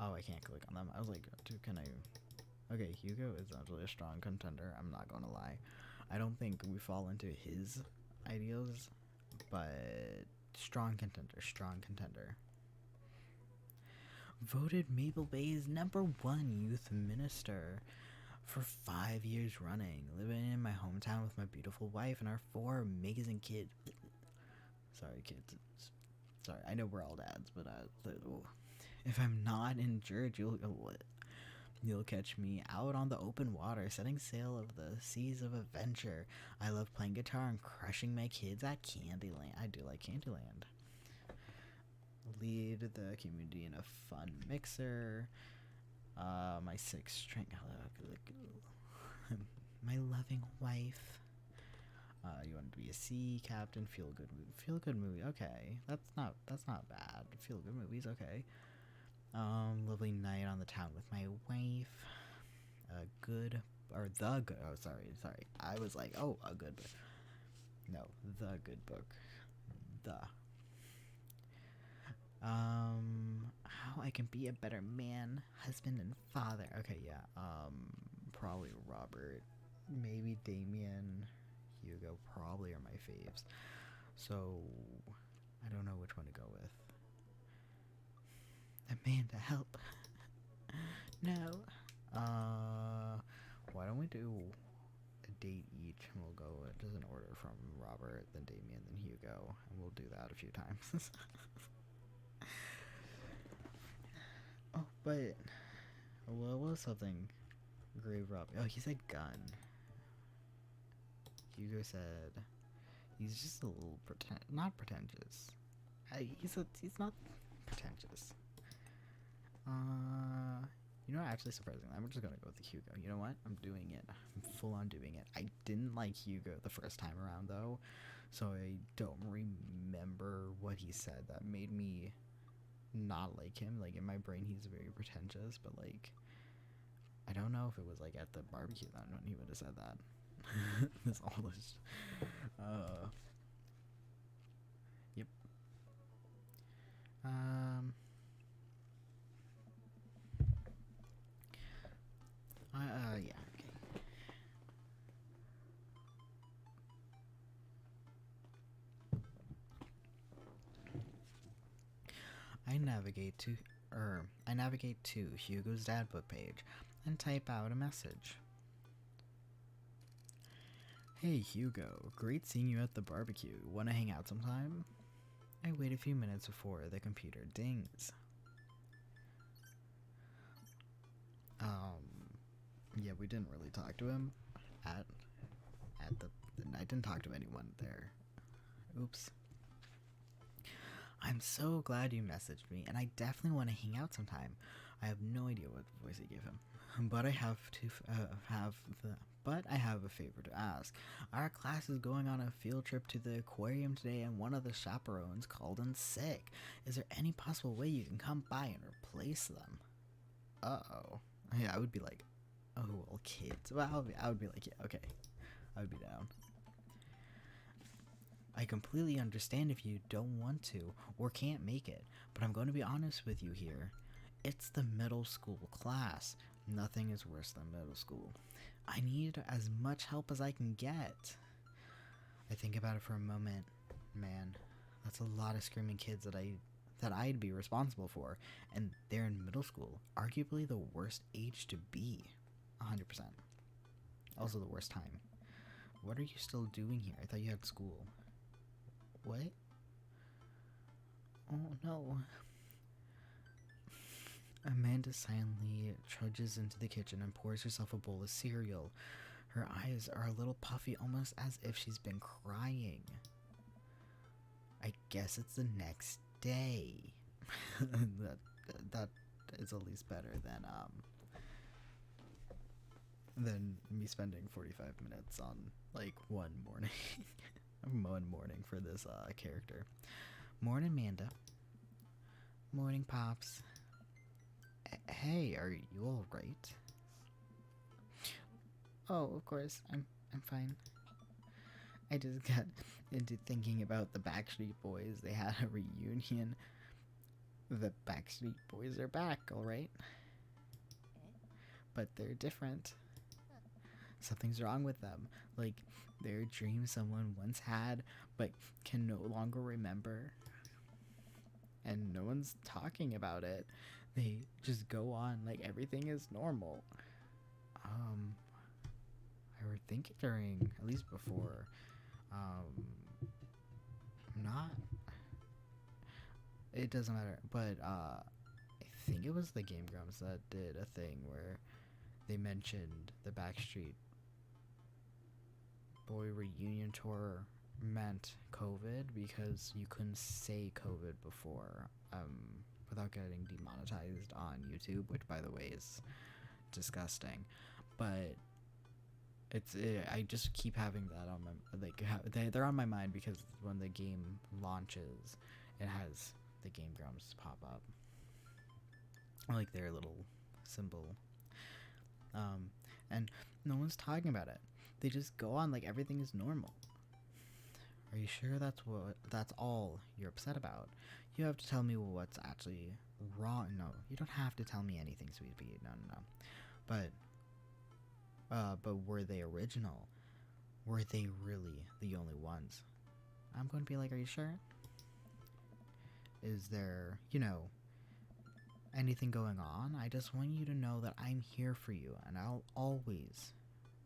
Oh, I can't click on them. I was like, dude, can I... Okay, Hugo is actually a strong contender. I'm not gonna lie. I don't think we fall into his ideals, but strong contender, strong contender. Voted Maple Bay's #1 youth minister for 5 years running, living in my hometown with my beautiful wife and our 4 amazing kids. Sorry, kids. Sorry, I know we're all dads, but if I'm not in church, you'll catch me out on the open water, setting sail of the seas of adventure. I love playing guitar and crushing my kids at Candyland. I do like Candyland. Lead the community in a fun mixer. My 6 string. My loving wife. You want to be a sea captain. Feel good movie. Okay, that's not bad. Feel good movies. Okay. Lovely night on the town with my wife. The good. Oh, sorry. I was like, oh, a good book. No, the good book. How I can be a better man, husband, and father. Okay, yeah. Probably Robert. Maybe Damien. Hugo probably are my faves. So, I don't know which one to go with. Amanda, help. No. Why don't we do a date each, and we'll go just in order from Robert, then Damien, then Hugo, and we'll do that a few times. Oh, but what was something Grave Rob? Oh, he said gun. Hugo said he's just a little not pretentious. He's not pretentious. You know, actually, surprisingly, I'm just gonna go with Hugo. You know what? I'm doing it. I'm full on doing it. I didn't like Hugo the first time around, though, so I don't remember what he said that made me not like him. Like, in my brain, he's very pretentious, but, like, I don't know if it was, like, at the barbecue then when he would have said that. This all this. Yep. Yeah, okay. I navigate to Hugo's Dadbook page and type out a message. Hey Hugo, great seeing you at the barbecue. Wanna hang out sometime? I wait a few minutes before the computer dings. Yeah, we didn't really talk to him at the I didn't talk to anyone there. Oops. I'm so glad you messaged me, and I definitely want to hang out sometime. I have no idea what voice I gave him, but I have a favor to ask. Our class is going on a field trip to the aquarium today, and one of the chaperones called in sick. Is there any possible way you can come by and replace them? Uh-oh. Yeah, I would be like, oh, well, kids. Well, I would be like, yeah, okay. I would be down. I completely understand if you don't want to or can't make it, but I'm going to be honest with you here. It's the middle school class. Nothing is worse than middle school. I need as much help as I can get. I think about it for a moment. Man, that's a lot of screaming kids that I'd be responsible for, and they're in middle school, arguably the worst age to be. 100%. Also the worst time. What are you still doing here? I thought you had school. What? Oh no. Amanda silently trudges into the kitchen and pours herself a bowl of cereal. Her eyes are a little puffy, almost as if she's been crying. I guess it's the next day. that is at least better than me spending 45 minutes on like one morning. One morning for this character. Morning, Amanda. Morning, Pops. Hey, are you all right? Oh, of course. I'm fine. I just got into thinking about the Backstreet Boys. They had a reunion. The Backstreet Boys are back, alright? But they're different. Something's wrong with them. Like, they're a dream someone once had, but can no longer remember. And no one's talking about it. They just go on like everything is normal. I would think during, at least before, not, it doesn't matter, but I think it was the Game Grumps that did a thing where they mentioned the Backstreet Boy reunion tour meant COVID because you couldn't say COVID before without getting demonetized on YouTube, which by the way is disgusting. But I just keep having that on my they're on my mind because when the game launches, it has the Game Grumps pop up, like their little symbol, and no one's talking about it. They just go on like everything is normal. Are you sure that's all you're upset about? You have to tell me what's actually wrong. No, you don't have to tell me anything, Sweet Pea. No. But were they original? Were they really the only ones? I'm going to be like, are you sure? Is there, anything going on? I just want you to know that I'm here for you, and I'll always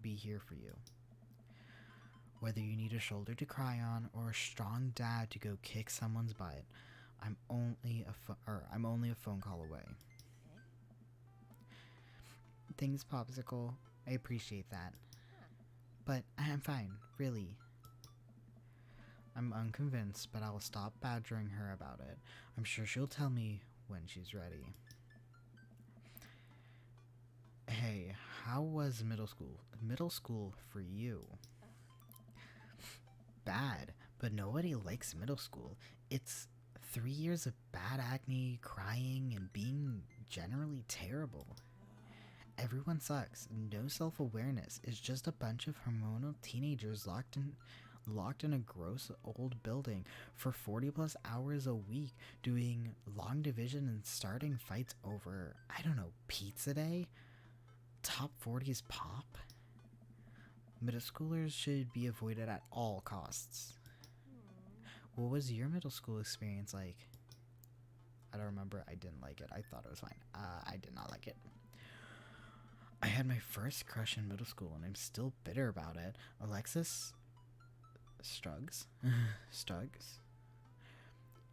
be here for you. Whether you need a shoulder to cry on or a strong dad to go kick someone's butt, I'm only a phone call away. Thanks, Popsicle. I appreciate that. But I'm fine, really. I'm unconvinced, but I will stop badgering her about it. I'm sure she'll tell me when she's ready. Hey, how was middle school? Middle school for you? Bad, but nobody likes middle school. It's 3 years of bad acne, crying, and being generally terrible. Everyone sucks. No self-awareness. It's just a bunch of hormonal teenagers locked in a gross old building for 40 plus hours a week doing long division and starting fights over, I don't know, pizza day? Top 40s pop? Middle schoolers should be avoided at all costs. What was your middle school experience like? I don't remember. I didn't like it. I thought it was fine. I did not like it. I had my first crush in middle school, and I'm still bitter about it. Alexis Struggs? Struggs?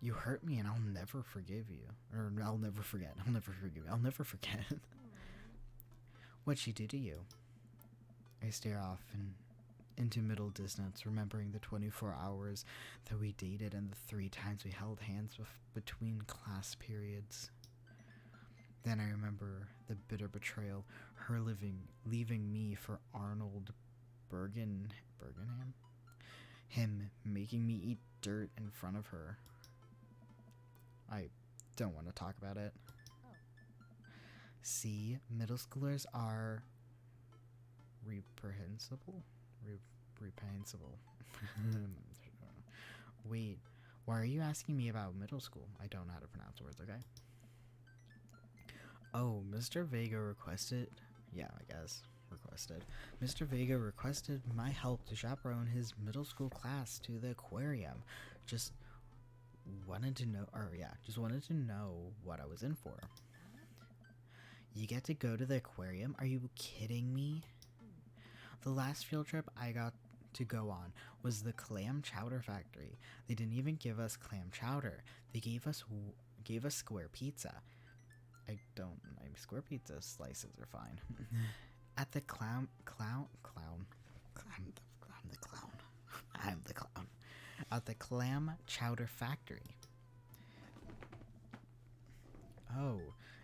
You hurt me, and I'll never forgive you. Or I'll never forget. I'll never forgive you. I'll never forget. What'd she do to you? I stare off and into middle distance, remembering the 24 hours that we dated and the 3 times we held hands between class periods. Then I remember the bitter betrayal, her leaving me for Arnold Bergenham, him making me eat dirt in front of her. I don't want to talk about it. See, middle schoolers are reprehensible? Reprehensible. Wait, why are you asking me about middle school? I don't know how to pronounce words, okay? Oh, Mr. Vega requested. Yeah, I guess. Requested. Mr. Vega requested my help to chaperone his middle school class to the aquarium. Just wanted to know. Or, yeah, just wanted to know what I was in for. You get to go to the aquarium? Are you kidding me? The last field trip I got to go on was the clam chowder factory. They didn't even give us clam chowder. They gave us square pizza. Square pizza slices are fine. At the I'm the clown. I'm the clown. At the clam chowder factory. Oh,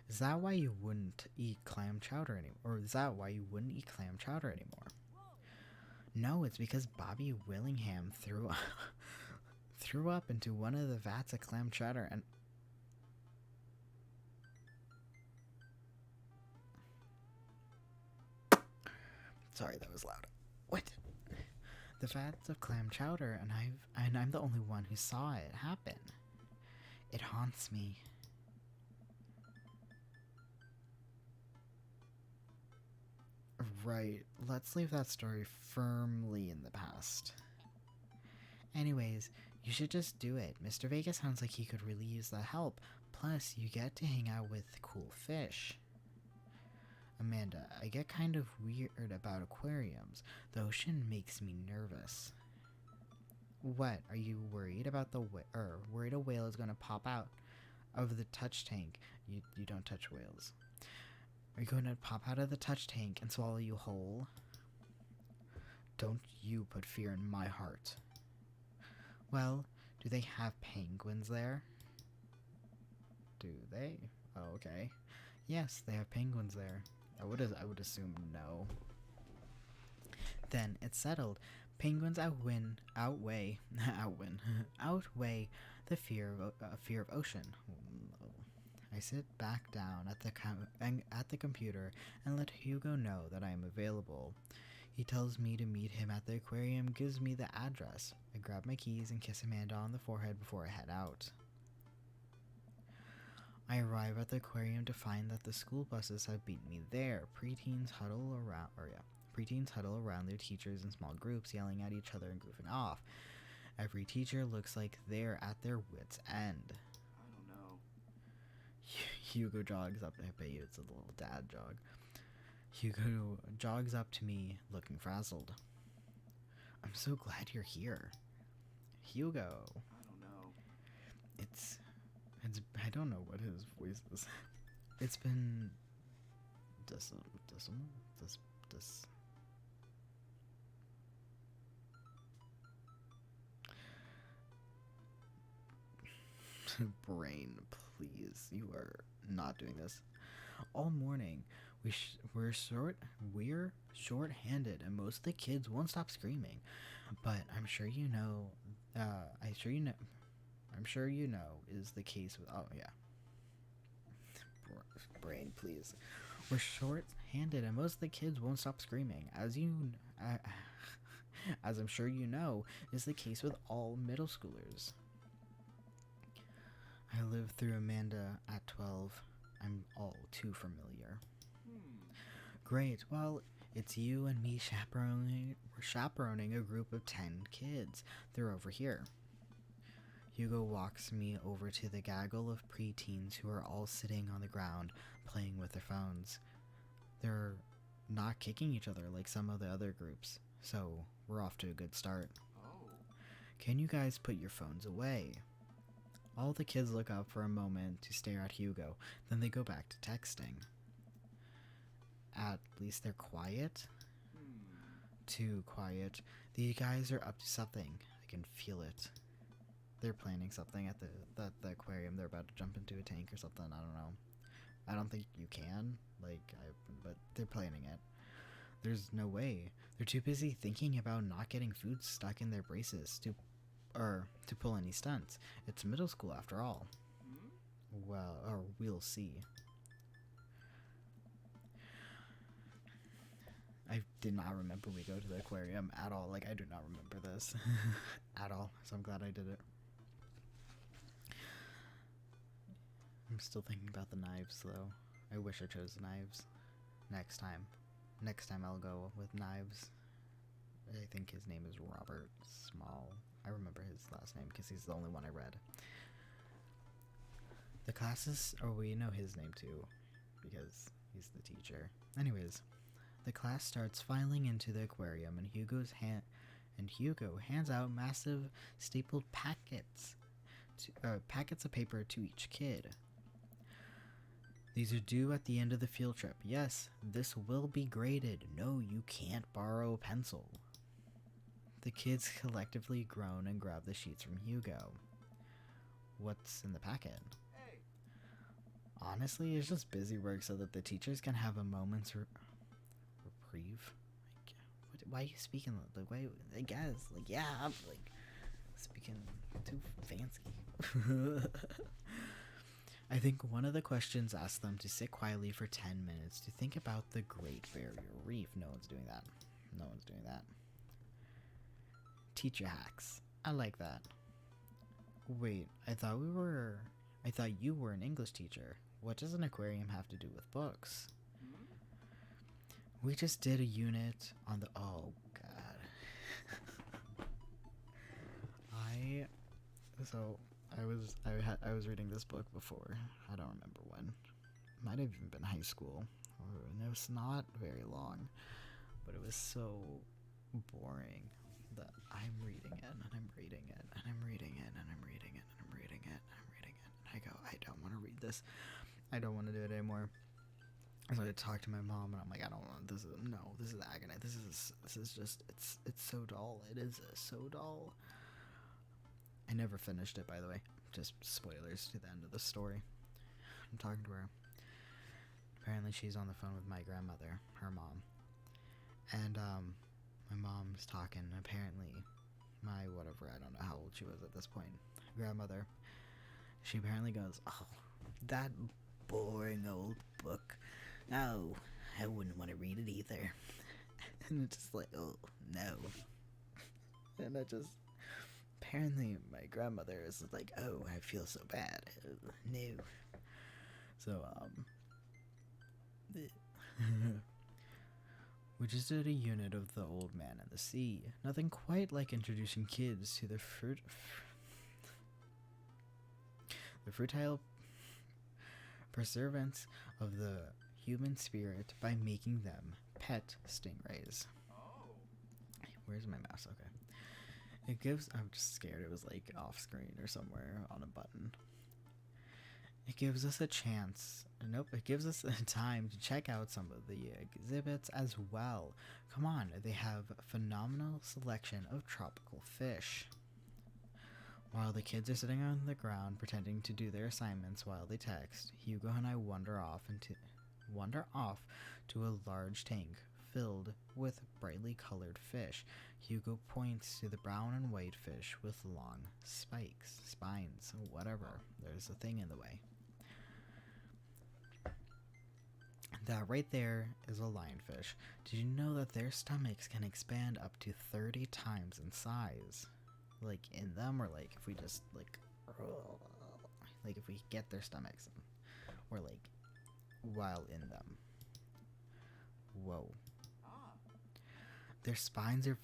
is that why you wouldn't eat clam chowder anymore? Or is that why you wouldn't eat clam chowder anymore? No, it's because Bobby Willingham threw up into one of the vats of clam chowder and... Sorry, that was loud. What? The vats of clam chowder, and I'm the only one who saw it happen. It haunts me. Right, let's leave that story firmly in the past. Anyways, you should just do it. Mr. Vega sounds like he could really use the help. Plus, you get to hang out with cool fish. Amanda, I get kind of weird about aquariums. The ocean makes me nervous. What? Are you worried about worried a whale is going to pop out of the touch tank? You don't touch whales. Are you going to pop out of the touch tank and swallow you whole? Don't you put fear in my heart. Well, do they have penguins there? Do they? Oh, okay. Yes, they have penguins there. I would assume no. Then it's settled. Penguins outweigh the fear of ocean. I sit back down at the computer and let Hugo know that I am available. He tells me to meet him at the aquarium, gives me the address. I grab my keys and kiss Amanda on the forehead before I head out. I arrive at the aquarium to find that the school buses have beaten me there. Preteens huddle around their teachers in small groups, yelling at each other and goofing off. Every teacher looks like they're at their wits' end. I don't know. Hugo jogs up. I bet you it's a little dad jog. Hugo jogs up to me, looking frazzled. I'm so glad you're here. Hugo. I don't know. I don't know what his voice is. It's been brain, please. You are not doing this. All morning, we're short-handed, and most of the kids won't stop screaming. But I'm sure you know is the case with... Oh, yeah. Brain, please. We're short-handed, and most of the kids won't stop screaming. As I'm sure you know, is the case with all middle schoolers. I lived through Amanda at 12. I'm all too familiar. Great. Well, it's you and me chaperoning a group of 10 kids. They're over here. Hugo walks me over to the gaggle of preteens who are all sitting on the ground playing with their phones. They're not kicking each other like some of the other groups, so we're off to a good start. Oh. Can you guys put your phones away? All the kids look up for a moment to stare at Hugo, then they go back to texting. At least they're quiet. Too quiet. The guys are up to something. I can feel it. They're planning something at the aquarium. They're about to jump into a tank or something. I don't know. I don't think you can. But they're planning it. There's no way. They're too busy thinking about not getting food stuck in their braces to pull any stunts. It's middle school after all. Well, or we'll see. I did not remember we go to the aquarium at all. I do not remember this at all. So I'm glad I did it. I'm still thinking about the knives, though. I wish I chose knives. Next time. Next time I'll go with knives. I think his name is Robert Small. I remember his last name because he's the only one I read. The classes, or we know his name too, because he's the teacher. Anyways, the class starts filing into the aquarium, and Hugo hands out massive stapled packets of paper to each kid. These are due at the end of the field trip. Yes, this will be graded. No, you can't borrow a pencil. The kids collectively groan and grab the sheets from Hugo. What's in the packet? Hey. Honestly, it's just busy work so that the teachers can have a moment's reprieve. Like, why are you speaking the way? I guess, like, yeah, I'm like speaking too fancy. I think one of the questions asked them to sit quietly for 10 minutes to think about the Great Barrier Reef. No one's doing that. No one's doing that. Teacher hacks. I like that. Wait, I thought you were an English teacher. What does an aquarium have to do with books? We just did a unit on the... Oh, God. I was reading this book before. I don't remember when. Might have even been high school. And it was not very long. But it was so boring that I'm reading it, and I'm reading it, and I'm reading it, and I'm reading it, and I'm reading it, and I'm reading it. And I go, I don't want to read this. I don't want to do it anymore. So I talked to my mom, and I'm like, I don't want this. This is agony. This is just, it's so dull. It is so dull. I never finished it, by the way. Just spoilers to the end of the story. I'm talking to her. Apparently she's on the phone with my grandmother, her mom. And, my mom's talking. Apparently, my whatever, I don't know how old she was at this point, grandmother, she apparently goes, oh, that boring old book. No, I wouldn't want to read it either. And it's just like, oh, no. And I just... Apparently, my grandmother is like, oh, I feel so bad. Oh, no. So, we just did a unit of The Old Man and the Sea. Nothing quite like introducing kids to the fertile preservance of the human spirit by making them pet stingrays. Oh. Where's my mouse? Okay. It gives... I'm just scared it was like off screen or somewhere on a button. It gives us a chance. Nope, it gives us a time to check out some of the exhibits as well. Come on, they have a phenomenal selection of tropical fish. While the kids are sitting on the ground pretending to do their assignments while they text, Hugo and I wander off to a large tank filled with brightly colored fish. Hugo points to the brown and white fish with long spines, whatever. There's a thing in the way. That right there is a lionfish. Did you know that their stomachs can expand up to 30 times in size? Like in them, or like if we just like if we get their stomachs in, or like while in them. Whoa. Their spines are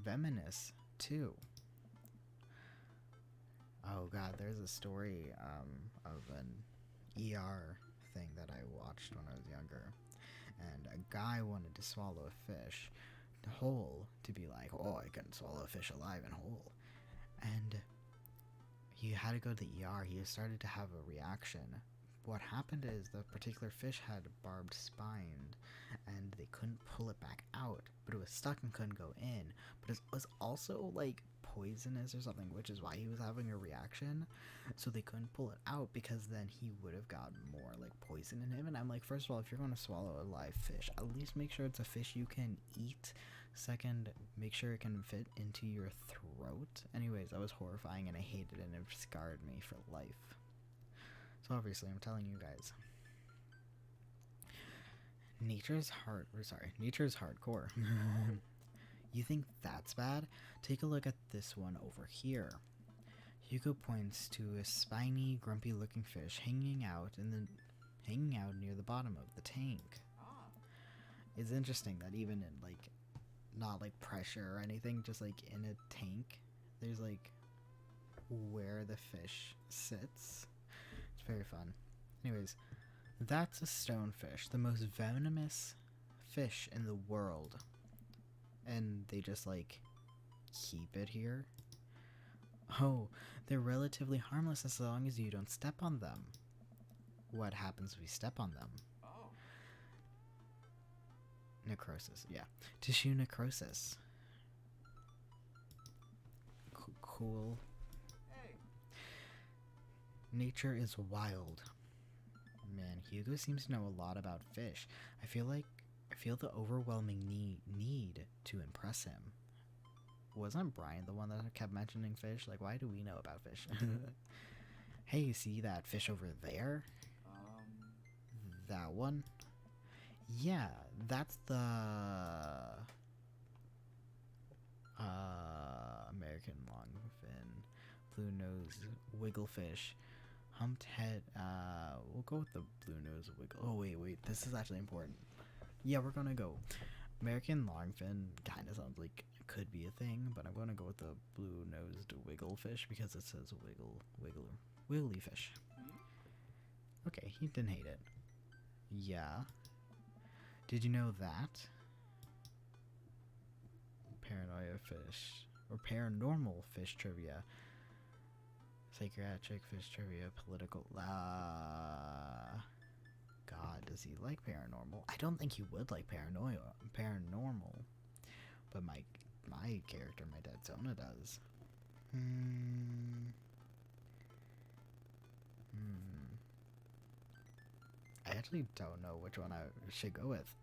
venomous too. Oh god, there's a story of an ER thing that I watched when I was younger, and a guy wanted to swallow a fish whole to be like, oh, I couldn't swallow a fish alive and whole, and he had to go to the ER. He started to have a reaction. What happened is the particular fish had barbed spines, and they couldn't pull it back out, but it was stuck and couldn't go in. But it was also like poisonous or something, which is why he was having a reaction. So they couldn't pull it out, because then he would have gotten more like poison in him. And I'm like, first of all, if you're going to swallow a live fish, at least make sure it's a fish you can eat. Second, make sure it can fit into your throat. Anyways, that was horrifying, and I hated it, and it scarred me for life. So obviously, I'm telling you guys, nature's hardcore. You think that's bad? Take a look at this one over here. Hugo points to a spiny, grumpy-looking fish hanging out in the hanging out near the bottom of the tank. It's interesting that even in, like, not, like, pressure or anything, just, like, in a tank, there's, like, where the fish sits. It's very fun. Anyways, that's a stonefish, the most venomous fish in the world. And they just, like, keep it here. Oh, they're relatively harmless as long as you don't step on them. What happens if we step on them? Necrosis, yeah. Tissue necrosis. Cool. Hey. Nature is wild. Man, Hugo seems to know a lot about fish. I feel the overwhelming need to impress him. Wasn't Brian the one that kept mentioning fish? Like, why do we know about fish? Hey, you see that fish over there? That one? Yeah, that's the American longfin, blue nose wigglefish, humped head. We'll go with the blue nose wiggle. Oh wait, this is actually important. Yeah, we're gonna go American longfin. Kind of sounds like it could be a thing, but I'm gonna go with the blue nosed wigglefish because it says wiggly fish. Okay, he didn't hate it. Yeah. Did you know that? Paranoia fish. Or paranormal fish trivia. Psychiatric fish trivia. Political. God, does he like paranormal? I don't think he would like paranormal. But my character, my dad Zona, does. I actually don't know which one I should go with.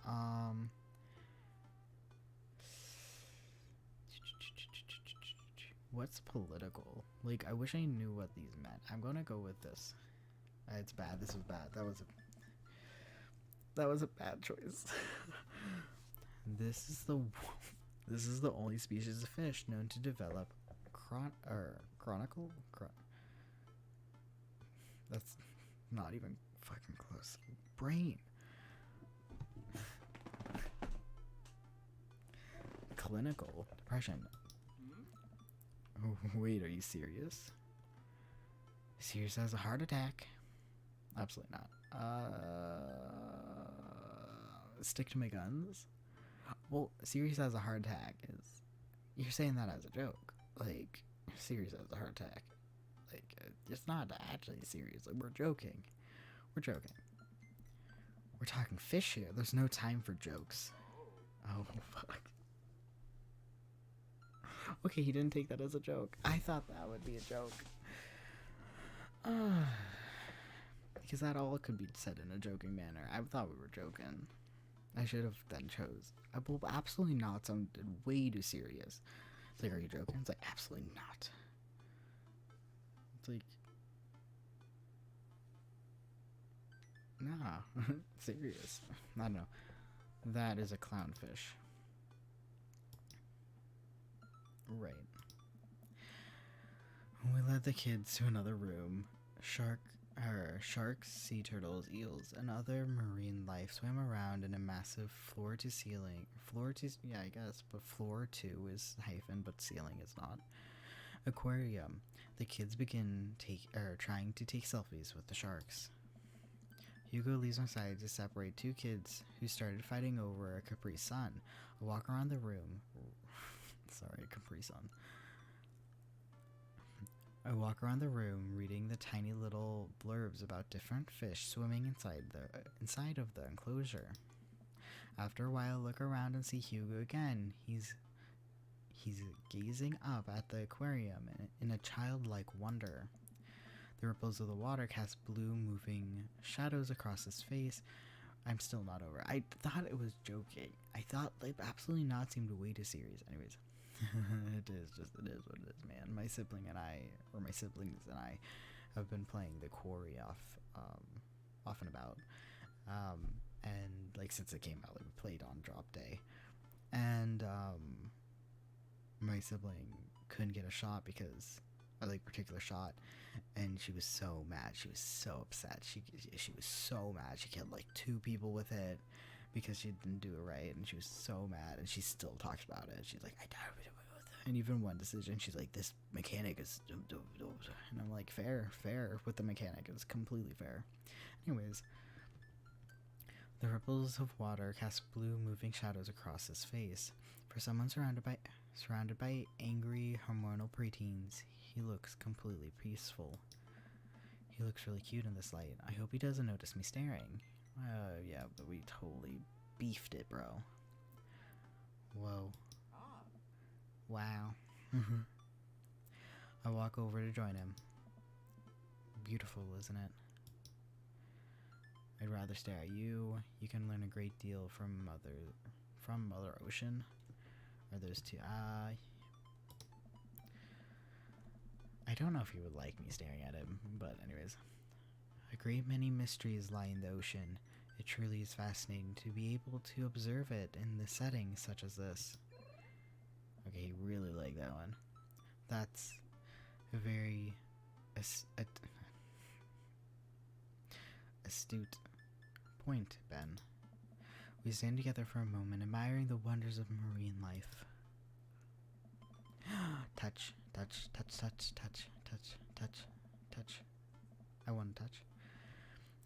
What's political? Like, I wish I knew what these meant. I'm gonna go with this. It's bad. This was bad. That was a bad choice. This is the only species of fish known to develop chronicle. That's not even fucking close. Brain. Clinical depression. Oh, wait, are you serious? Serious as a heart attack? Absolutely not. Stick to my guns? Well, serious as a heart attack is... You're saying that as a joke. Like, serious as a heart attack. Like, it's not actually serious. Like, we're joking. We're joking. We're talking fish here. There's no time for jokes. Oh, fuck. Okay, he didn't take that as a joke. I thought that would be a joke. Because that all could be said in a joking manner. I thought we were joking. I should have then chose. Well, absolutely not sounded way too serious. It's like, are you joking? It's like, absolutely not. It's like... Nah. Serious. I don't know. That is a clownfish. Right. We led the kids to another room. Sharks, sea turtles, eels, and other marine life swam around in a massive floor to, yeah, I guess, but floor to is hyphen, but ceiling is not. Aquarium. The kids begin trying to take selfies with the sharks. Hugo leaves my side to separate two kids who started fighting over a Capri Sun. I walk around the room. Sorry, Capri Sun. I walk around the room reading the tiny little blurbs about different fish swimming inside of the enclosure. After a while, I look around and see Hugo again. He's gazing up at the aquarium in a childlike wonder. The ripples of the water cast blue moving shadows across his face. I'm still not over. I thought it was joking. I thought, like, absolutely not seemed way too serious. Anyways. It is what it is, man. My siblings and I have been playing the quarry off and about, and like since it came out, like we played on drop day, and my sibling couldn't get a shot because particular shot, and she was so mad. She was so upset. She was so mad. She killed like 2 people with it because she didn't do it right, and she was so mad. And she still talks about it. She's like, I died with it. And even one decision, she's like, this mechanic is, and I'm like, fair with the mechanic. It was completely fair. Anyways, the ripples of water cast blue moving shadows across his face. For someone surrounded by angry hormonal preteens, he looks completely peaceful. He looks really cute in this light. I hope he doesn't notice me staring. Yeah, but we totally beefed it, bro. Whoa. Wow. I walk over to join him. Beautiful, isn't it? I'd rather stare at you. You can learn a great deal from Mother Ocean. Are those 2? I don't know if he would like me staring at him, but anyways. A great many mysteries lie in the ocean. It truly is fascinating to be able to observe it in the setting such as this. Okay, he really liked that one. That's a very astute point, Ben. We stand together for a moment, admiring the wonders of marine life. Touch, touch, touch, touch, touch, touch, touch, touch. I want to touch.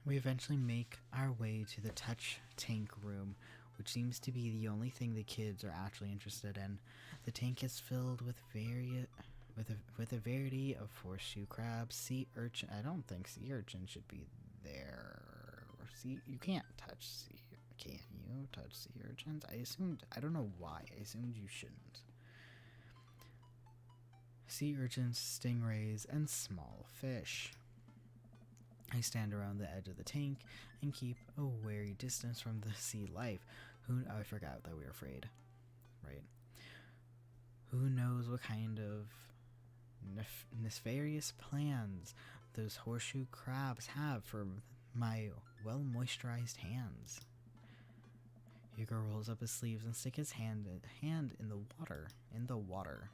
We eventually make our way to the touch tank room, which seems to be the only thing the kids are actually interested in. The tank is filled with a variety of horseshoe crabs, sea urchin. I don't think sea urchin should be there. You can't touch can you touch sea urchins? I don't know why. I assumed you shouldn't. Sea urchins, stingrays, and small fish. I stand around the edge of the tank and keep a wary distance from the sea life. I forgot that we were afraid. Right. Who knows what kind of nefarious plans those horseshoe crabs have for my well-moisturized hands. Hugo rolls up his sleeves and sticks his hand in the water.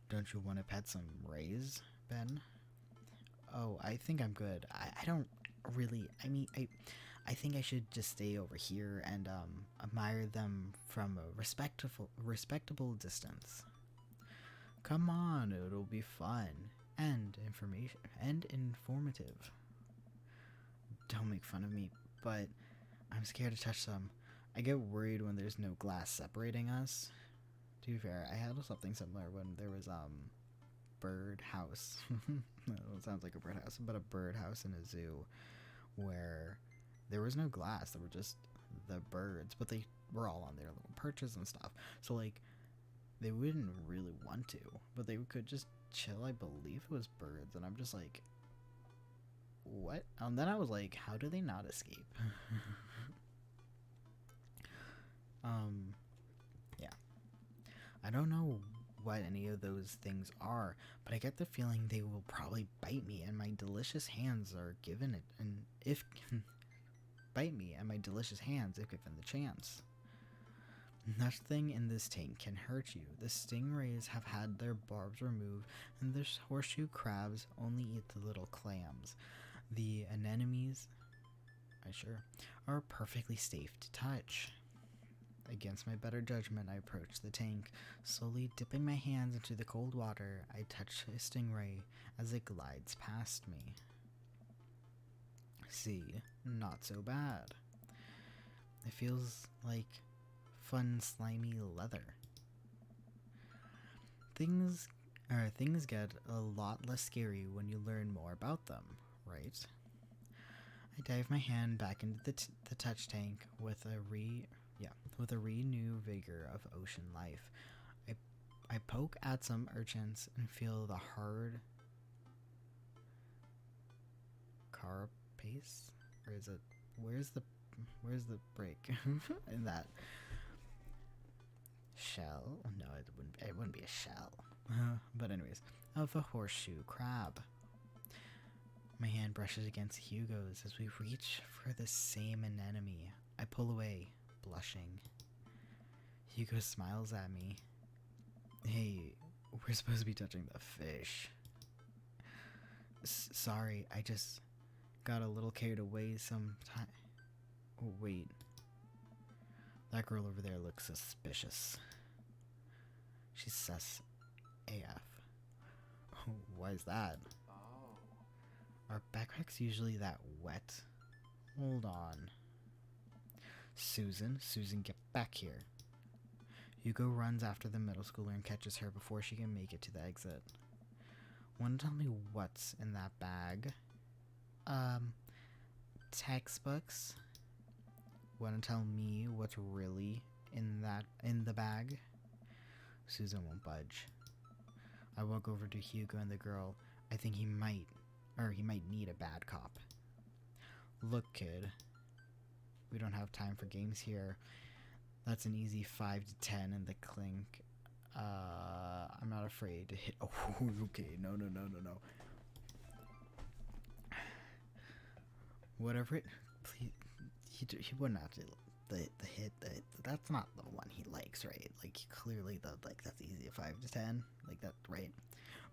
Don't you want to pet some rays, Ben? Oh, I think I'm good. I don't really, I think I should just stay over here and admire them from a respectable distance. Come on, it'll be fun and informative. Don't make fun of me, but I'm scared to touch them. I get worried when there's no glass separating us. To be fair, I had something similar when there was bird house. It sounds like a bird house, but a bird house in a zoo where there was no glass. There were just the birds, but they were all on their little perches and stuff. So like they wouldn't really want to, but they could just chill. I believe it was birds, and I'm just like, what? And then I was like, how do they not escape? Yeah. I don't know what any of those things are, but I get the feeling they will probably bite me, and my delicious hands are given it, and if bite me and my delicious hands if given the chance. Nothing in this tank can hurt you. The stingrays have had their barbs removed, and the horseshoe crabs only eat the little clams. The anemones, are perfectly safe to touch. Against my better judgment, I approach the tank. Slowly dipping my hands into the cold water, I touch a stingray as it glides past me. See, not so bad. It feels like fun, slimy leather. Things get a lot less scary when you learn more about them, right? I dive my hand back into the touch tank with a renewed vigor of ocean life. I poke at some urchins and feel the hard carapace, or is it? Where's the break in that shell? No, it wouldn't be a shell. But anyways, of a horseshoe crab. My hand brushes against Hugo's as we reach for the same anemone. I pull away, blushing. Hugo smiles at me. Hey, We're supposed to be touching the fish. Sorry, I just got a little carried away sometime. Oh, wait. That girl over there looks suspicious. She's sus AF. Oh, why is that? Oh. Are backpacks usually that wet? Hold on. Susan, get back here. Hugo runs after the middle schooler and catches her before she can make it to the exit. Want to tell me what's in that bag? Textbooks. Want to tell me what's really in the bag? Susan won't budge. I walk over to Hugo and the girl. I think he might need a bad cop. Look, kid. We don't have time for games here. That's an easy 5 to 10 in the clink. I'm not afraid to hit. Oh, okay. No. Whatever it. Please. He wouldn't have to. The hit. That's not the one he likes, right? Like, clearly, that's easy. 5 to 10. Like, that, right?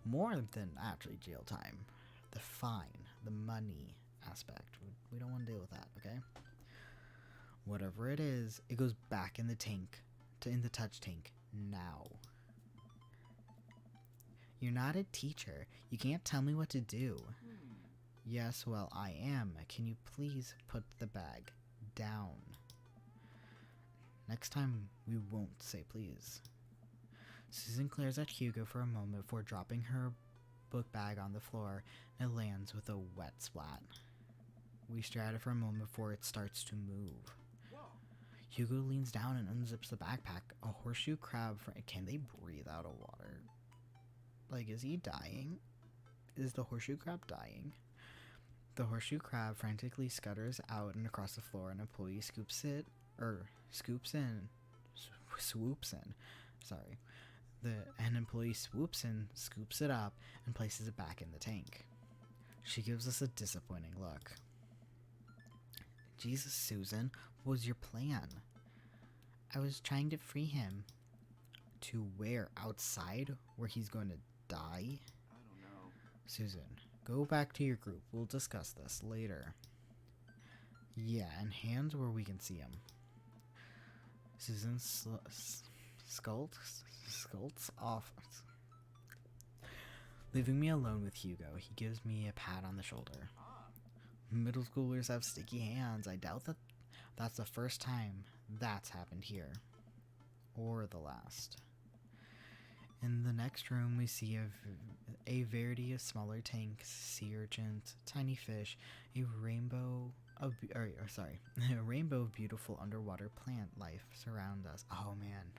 More than actually jail time. The fine. The money aspect. We don't want to deal with that, okay? Whatever it is, it goes back in the tank. In the touch tank. Now. You're not a teacher. You can't tell me what to do. Yes, well, I am. Can you please put the bag down? Next time, we won't say please. Susan glares at Hugo for a moment before dropping her book bag on the floor and lands with a wet splat. We stare at it for a moment before it starts to move. Hugo leans down and unzips the backpack. A horseshoe crab. Can they breathe out of water? Like, is he dying? Is the horseshoe crab dying? The horseshoe crab frantically scutters out and across the floor. An employee swoops in. Sorry. An employee swoops in, scoops it up, and places it back in the tank. She gives us a disappointing look. Jesus, Susan, what was your plan? I was trying to free him. To where? Outside? Where he's going to die? I don't know. Susan, go back to your group. We'll discuss this later. Yeah, and hands where we can see him. Susan skulks off. Leaving me alone with Hugo, he gives me a pat on the shoulder. Middle schoolers have sticky hands. I doubt that's the first time that's happened here. Or the last. In the next room, we see a variety of smaller tanks, sea urchins, tiny fish, a rainbow of beautiful underwater plant life surround us. Oh man,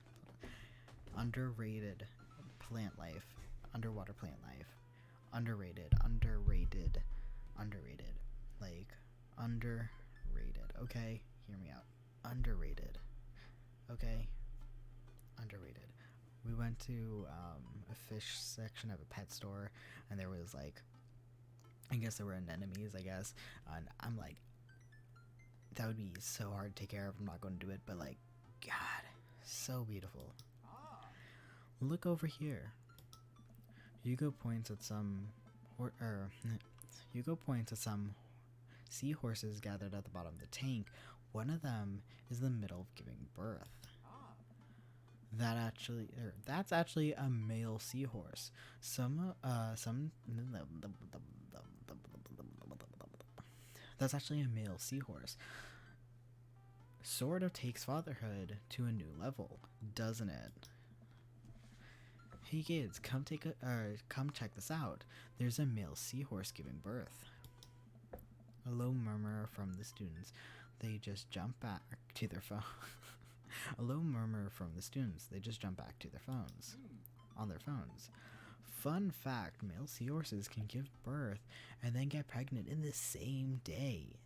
underrated plant life, underwater plant life, underrated, like underrated. Okay, hear me out. Underrated. Okay, underrated. We went to a fish section of a pet store, and there was like, I guess there were anemones, I guess, and I'm like, that would be so hard to take care of. I'm not going to do it, but like, God, so beautiful. Look over here. Hugo points at some seahorses gathered at the bottom of the tank. One of them is in the middle of giving birth. That's actually a male seahorse. That's actually a male seahorse. Sort of takes fatherhood to a new level, doesn't it? Hey kids, come check this out. There's a male seahorse giving birth. A low murmur from the students. They just jump back to their phone. A low murmur from the students. They just jump back to their phones. On their phones. Fun fact, male seahorses can give birth and then get pregnant in the same day.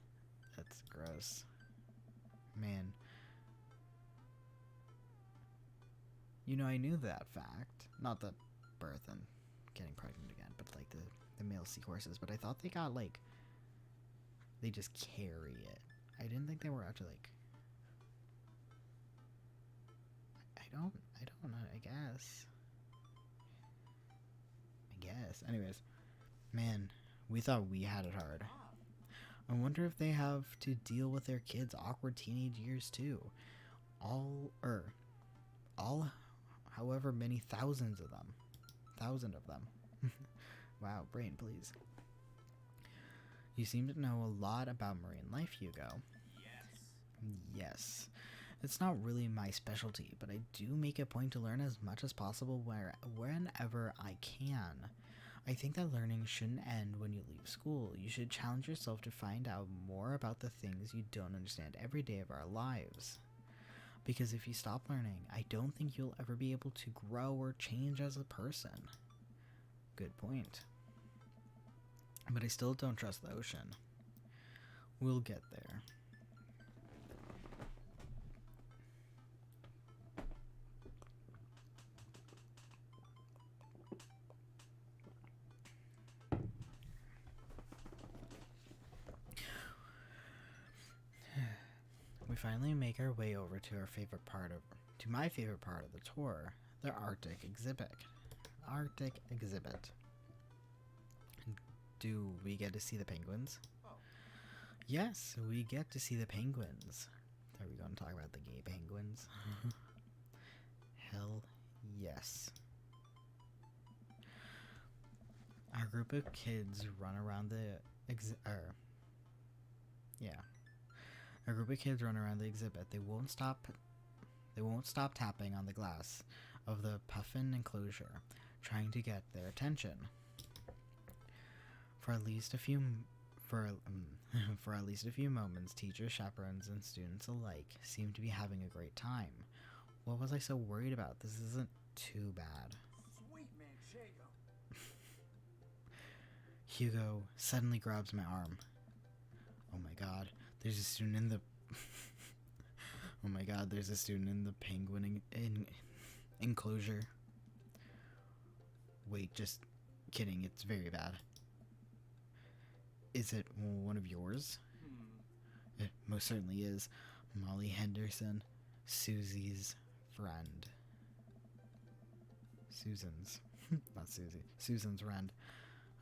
That's gross. Man. You know, I knew that fact. Not that birth and getting pregnant again, but like the male seahorses. But I thought they got like, they just carry it. I didn't think they were actually like, I don't know, I guess. guess. Anyways, man, we thought we had it hard. I wonder if they have to deal with their kids' awkward teenage years too. All, however many thousands of them. Thousand of them. Wow, brain, please. You seem to know a lot about marine life, Hugo. Yes. It's not really my specialty, but I do make a point to learn as much as possible whenever I can. I think that learning shouldn't end when you leave school. You should challenge yourself to find out more about the things you don't understand every day of our lives. Because if you stop learning, I don't think you'll ever be able to grow or change as a person. Good point. But I still don't trust the ocean. We'll get there. We finally make our way over to my favorite part of the tour, the Arctic exhibit. Do we get to see the penguins? Oh. Yes, we get to see the penguins. Are we going to talk about the gay penguins? Hell yes. Our group of kids run around the Our group of kids run around the exhibit. They won't stop tapping on the glass of the puffin enclosure, trying to get their attention. For at least a few moments, teachers, chaperones, and students alike seem to be having a great time. What was I so worried about? This isn't too bad. Sweet manchego. Hugo suddenly grabs my arm. Oh my god, there's a student in the penguin enclosure. Wait, just kidding, it's very bad. Is it one of yours? It most certainly is. Molly Henderson, Susie's friend. Susan's friend.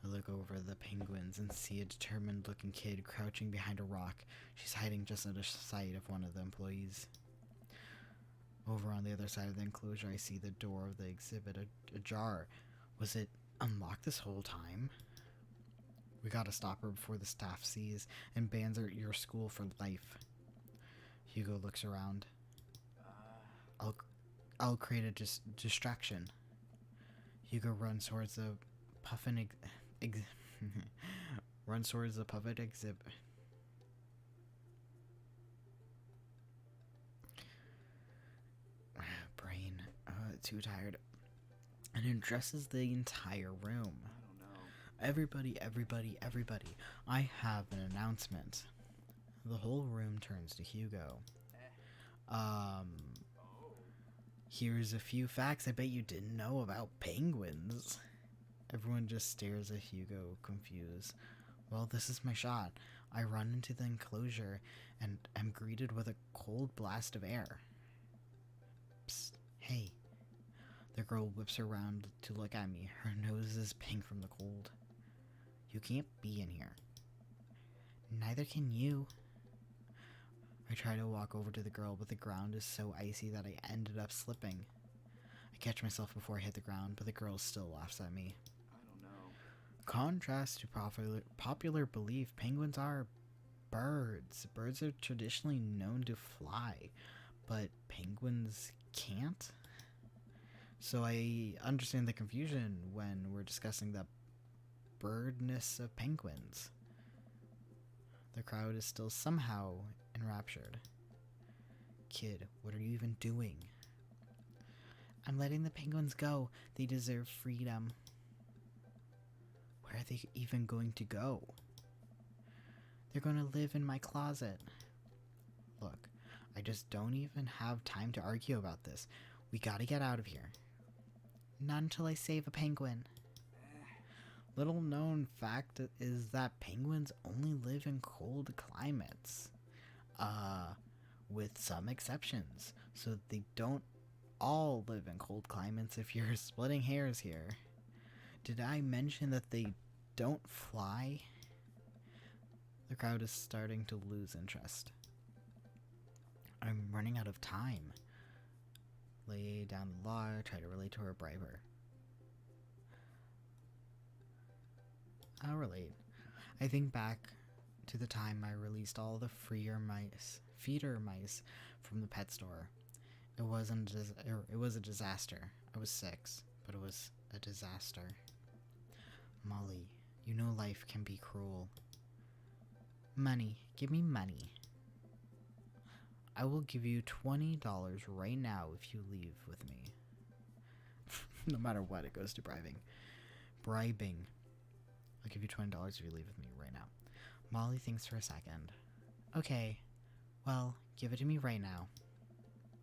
I look over the penguins and see a determined-looking kid crouching behind a rock. She's hiding just out of sight of one of the employees. Over on the other side of the enclosure, I see the door of the exhibit ajar. Was it unlocked this whole time? We gotta stop her before the staff sees and bans her at your school for life. Hugo looks around. I'll create a distraction. Hugo runs towards the puffin exhibit. Brain, too tired. And addresses the entire room. Everybody, I have an announcement. The whole room turns to Hugo. Here's a few facts I bet you didn't know about penguins. Everyone just stares at Hugo, confused. Well, this is my shot. I run into the enclosure and am greeted with a cold blast of air. Psst, hey. The girl whips around to look at me. Her nose is pink from the cold. You can't be in here. Neither can you. I try to walk over to the girl, but the ground is so icy that I ended up slipping. I catch myself before I hit the ground, but the girl still laughs at me. I don't know. Contrast to popular belief, penguins are birds. Birds are traditionally known to fly, but penguins can't? So I understand the confusion when we're discussing the birdness of penguins. The crowd is still somehow enraptured. Kid, what are you even doing? I'm letting the penguins go. They deserve freedom. Where are they even going to go? They're going to live in my closet. Look, I just don't even have time to argue about this. We gotta get out of here. Not until I save a penguin. Little known fact is that penguins only live in cold climates. With some exceptions. So they don't all live in cold climates if you're splitting hairs here. Did I mention that they don't fly? The crowd is starting to lose interest. I'm running out of time. Lay down the law, try to relate to her, bribe her. I'll relate. I think back to the time I released all the feeder mice from the pet store. It was a disaster. I was 6, but it was a disaster. Molly, you know life can be cruel. Money. Give me money. I will give you $20 right now if you leave with me. No matter what, it goes to bribing. Bribing. I'll give you $20 if you leave with me right now. Molly thinks for a second. Okay, well, give it to me right now.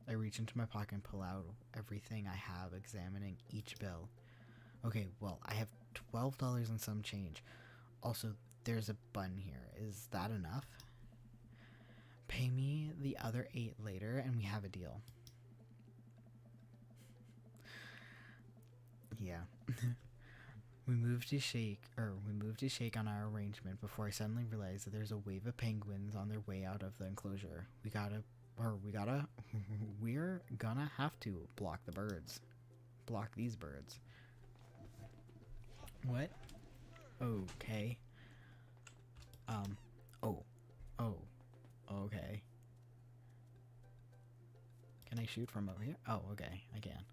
I reach into my pocket and pull out everything I have, examining each bill. Okay, well, I have $12 and some change. Also, there's a bun here. Is that enough? Pay me the other 8 later and we have a deal. Yeah. We moved to shake on our arrangement before I suddenly realized that there's a wave of penguins on their way out of the enclosure. We're gonna have to block the birds. Block these birds. What? Okay. Okay. Can I shoot from over here? Oh, okay, I can.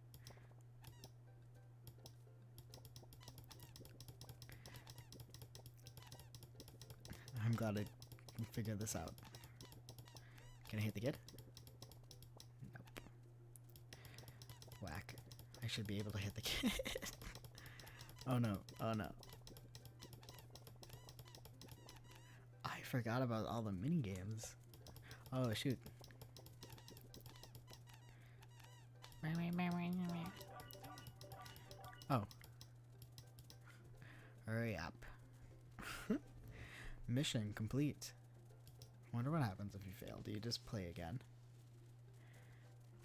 I'm glad I figured this out. Can I hit the kid? Nope. Whack. I should be able to hit the kid. Oh no, oh no. I forgot about all the mini games. Oh shoot. Oh. Hurry up. Mission complete. Wonder what happens if you fail. Do you just play again?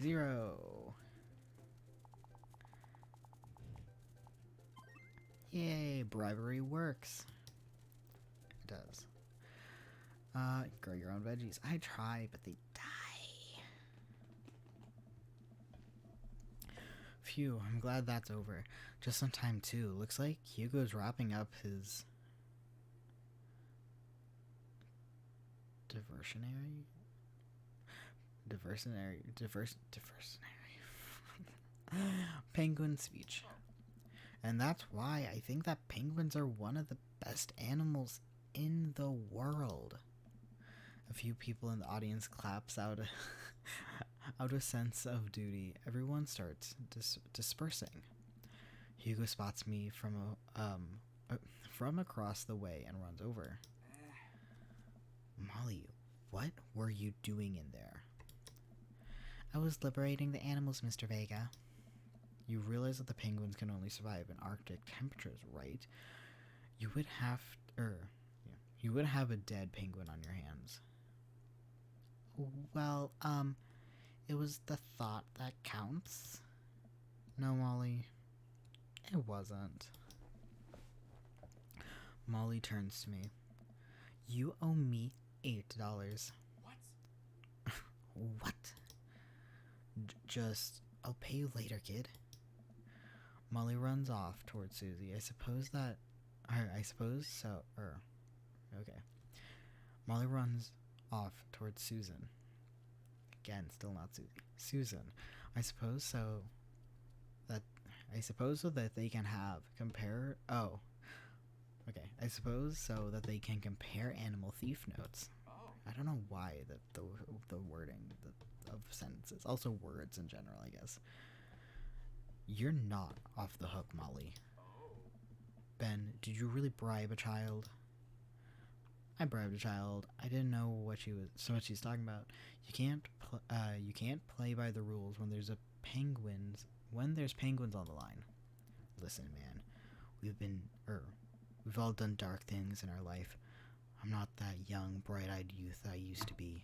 0. Yay, bribery works. It does. Grow your own veggies. I try, but they die. Phew, I'm glad that's over. Just on time too. Looks like Hugo's wrapping up his diversionary penguin speech. And that's why I think that penguins are one of the best animals in the world. A few people in the audience claps out a sense of duty. Everyone starts dispersing. Hugo spots me from across the way and runs over. Molly, what were you doing in there? I was liberating the animals, Mr. Vega. You realize that the penguins can only survive in Arctic temperatures, right? You would have a dead penguin on your hands. Well, it was the thought that counts. No, Molly, it wasn't. Molly turns to me. You owe me $8. What? What? Just, I'll pay you later, kid. Molly runs off towards Susie. I suppose so. Okay. Molly runs off towards Susan. Again, still not Susie. Susan. I suppose so that they can compare. Oh. Okay. I suppose so that they can compare animal thief notes. Oh. I don't know why the wording of sentences. Also words in general, I guess. You're not off the hook, Molly. Oh. Ben, did you really bribe a child? I bribed a child. I didn't know what she's talking about. You can't play by the rules when there's penguins on the line. Listen, man, we've all done dark things in our life. I'm not that young, bright-eyed youth I used to be.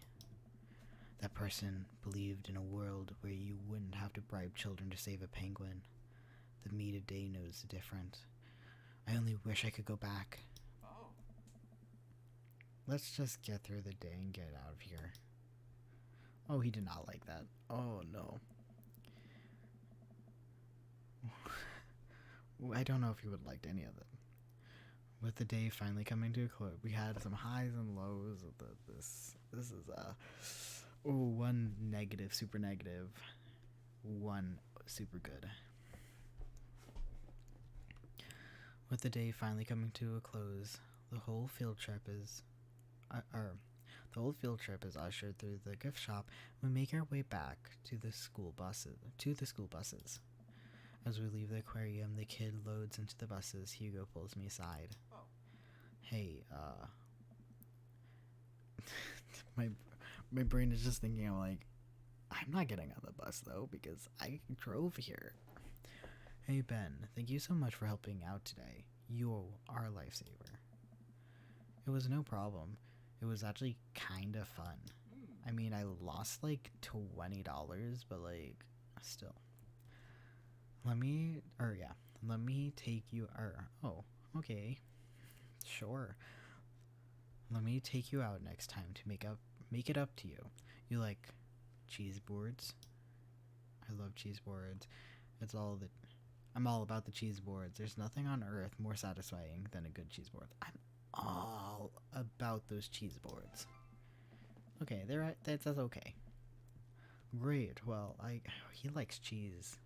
That person believed in a world where you wouldn't have to bribe children to save a penguin. The me today knows different. I only wish I could go back. Oh. Let's just get through the day and get out of here. Oh, he did not like that. Oh, no. I don't know if he would have liked any of it. With the day finally coming to a close, we had some highs and lows of this is one negative, super negative, one super good. With the day finally coming to a close, the whole field trip is ushered through the gift shop. We make our way back to the school buses. As we leave the aquarium, the kid loads into the buses. Hugo pulls me aside. Oh. Hey, my brain is just thinking, I'm not getting on the bus though because I drove here. Hey Ben, thank you so much for helping out today. You are a lifesaver. It was no problem. It was actually kind of fun. I mean, I lost like $20, but like, still. Let me take you, okay, sure. Let me take you out next time to make it up to you. You like cheese boards? I love cheese boards. I'm all about the cheese boards. There's nothing on earth more satisfying than a good cheese board. I'm all about those cheese boards. Okay, that's okay. Great. Well, he likes cheese.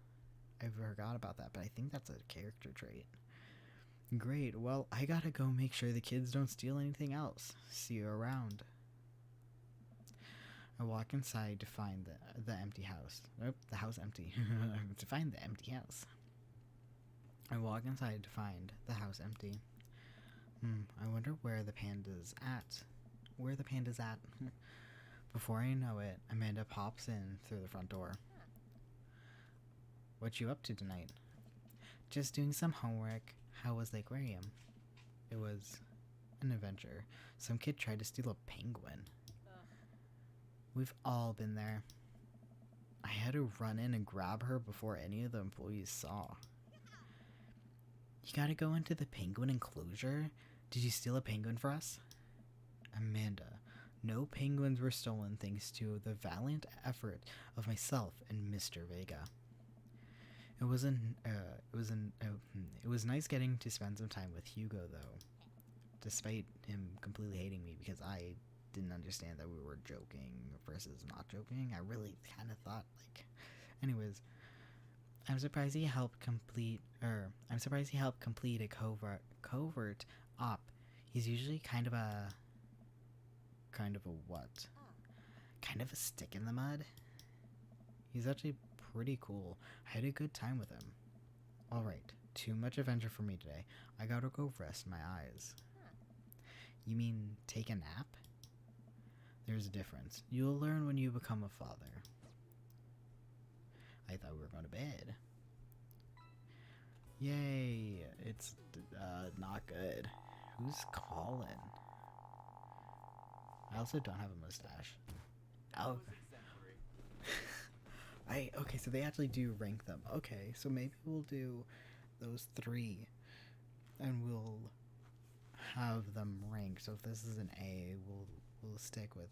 I forgot about that, but I think that's a character trait. Great. Well, I gotta go make sure the kids don't steal anything else. See you around. I walk inside to find the empty house. Nope, the house empty. To find the empty house. I walk inside to find the house empty. I wonder where the panda's at. Before I know it, Amanda pops in through the front door. What you up to tonight? Just doing some homework. How was the aquarium? It was an adventure. Some kid tried to steal a penguin. We've all been there. I had to run in and grab her before any of the employees saw. You gotta go into the penguin enclosure? Did you steal a penguin for us? Amanda, no penguins were stolen thanks to the valiant effort of myself and Mr. Vega. It was nice getting to spend some time with Hugo, though. Despite him completely hating me because I didn't understand that we were joking versus not joking. I really kind of thought, anyways. I'm surprised he helped complete a covert op. He's usually kind of a what? Kind of a stick in the mud. He's actually pretty cool. I had a good time with him. Alright, too much adventure for me today. I gotta go rest my eyes. You mean take a nap? There's a difference. You'll learn when you become a father. I thought we were going to bed. Yay! It's not good. Who's calling? I also don't have a mustache. Oh. Okay, so they actually do rank them. Okay, so maybe we'll do those 3 and we'll have them ranked. So if this is an A, we'll stick with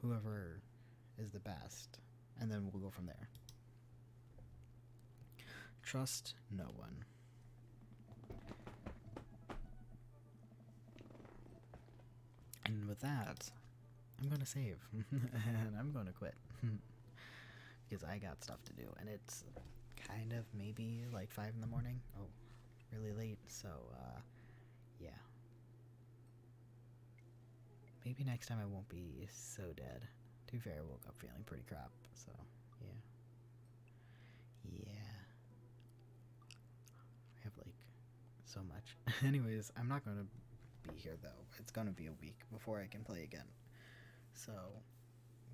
whoever is the best, and then we'll go from there. Trust no one. And with that, I'm gonna save and I'm gonna quit because I got stuff to do, and it's kind of maybe like 5 in the morning. Oh, really late. So yeah. Maybe next time I won't be so dead. To be fair, I woke up feeling pretty crap, so yeah. Yeah. I have so much. Anyways, I'm not gonna be here though. It's gonna be a week before I can play again. So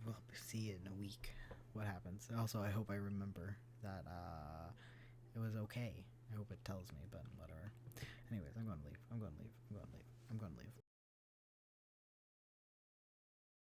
we'll see in a week what happens. Also, I hope I remember that it was okay. I hope it tells me, but whatever. Anyways, I'm gonna leave.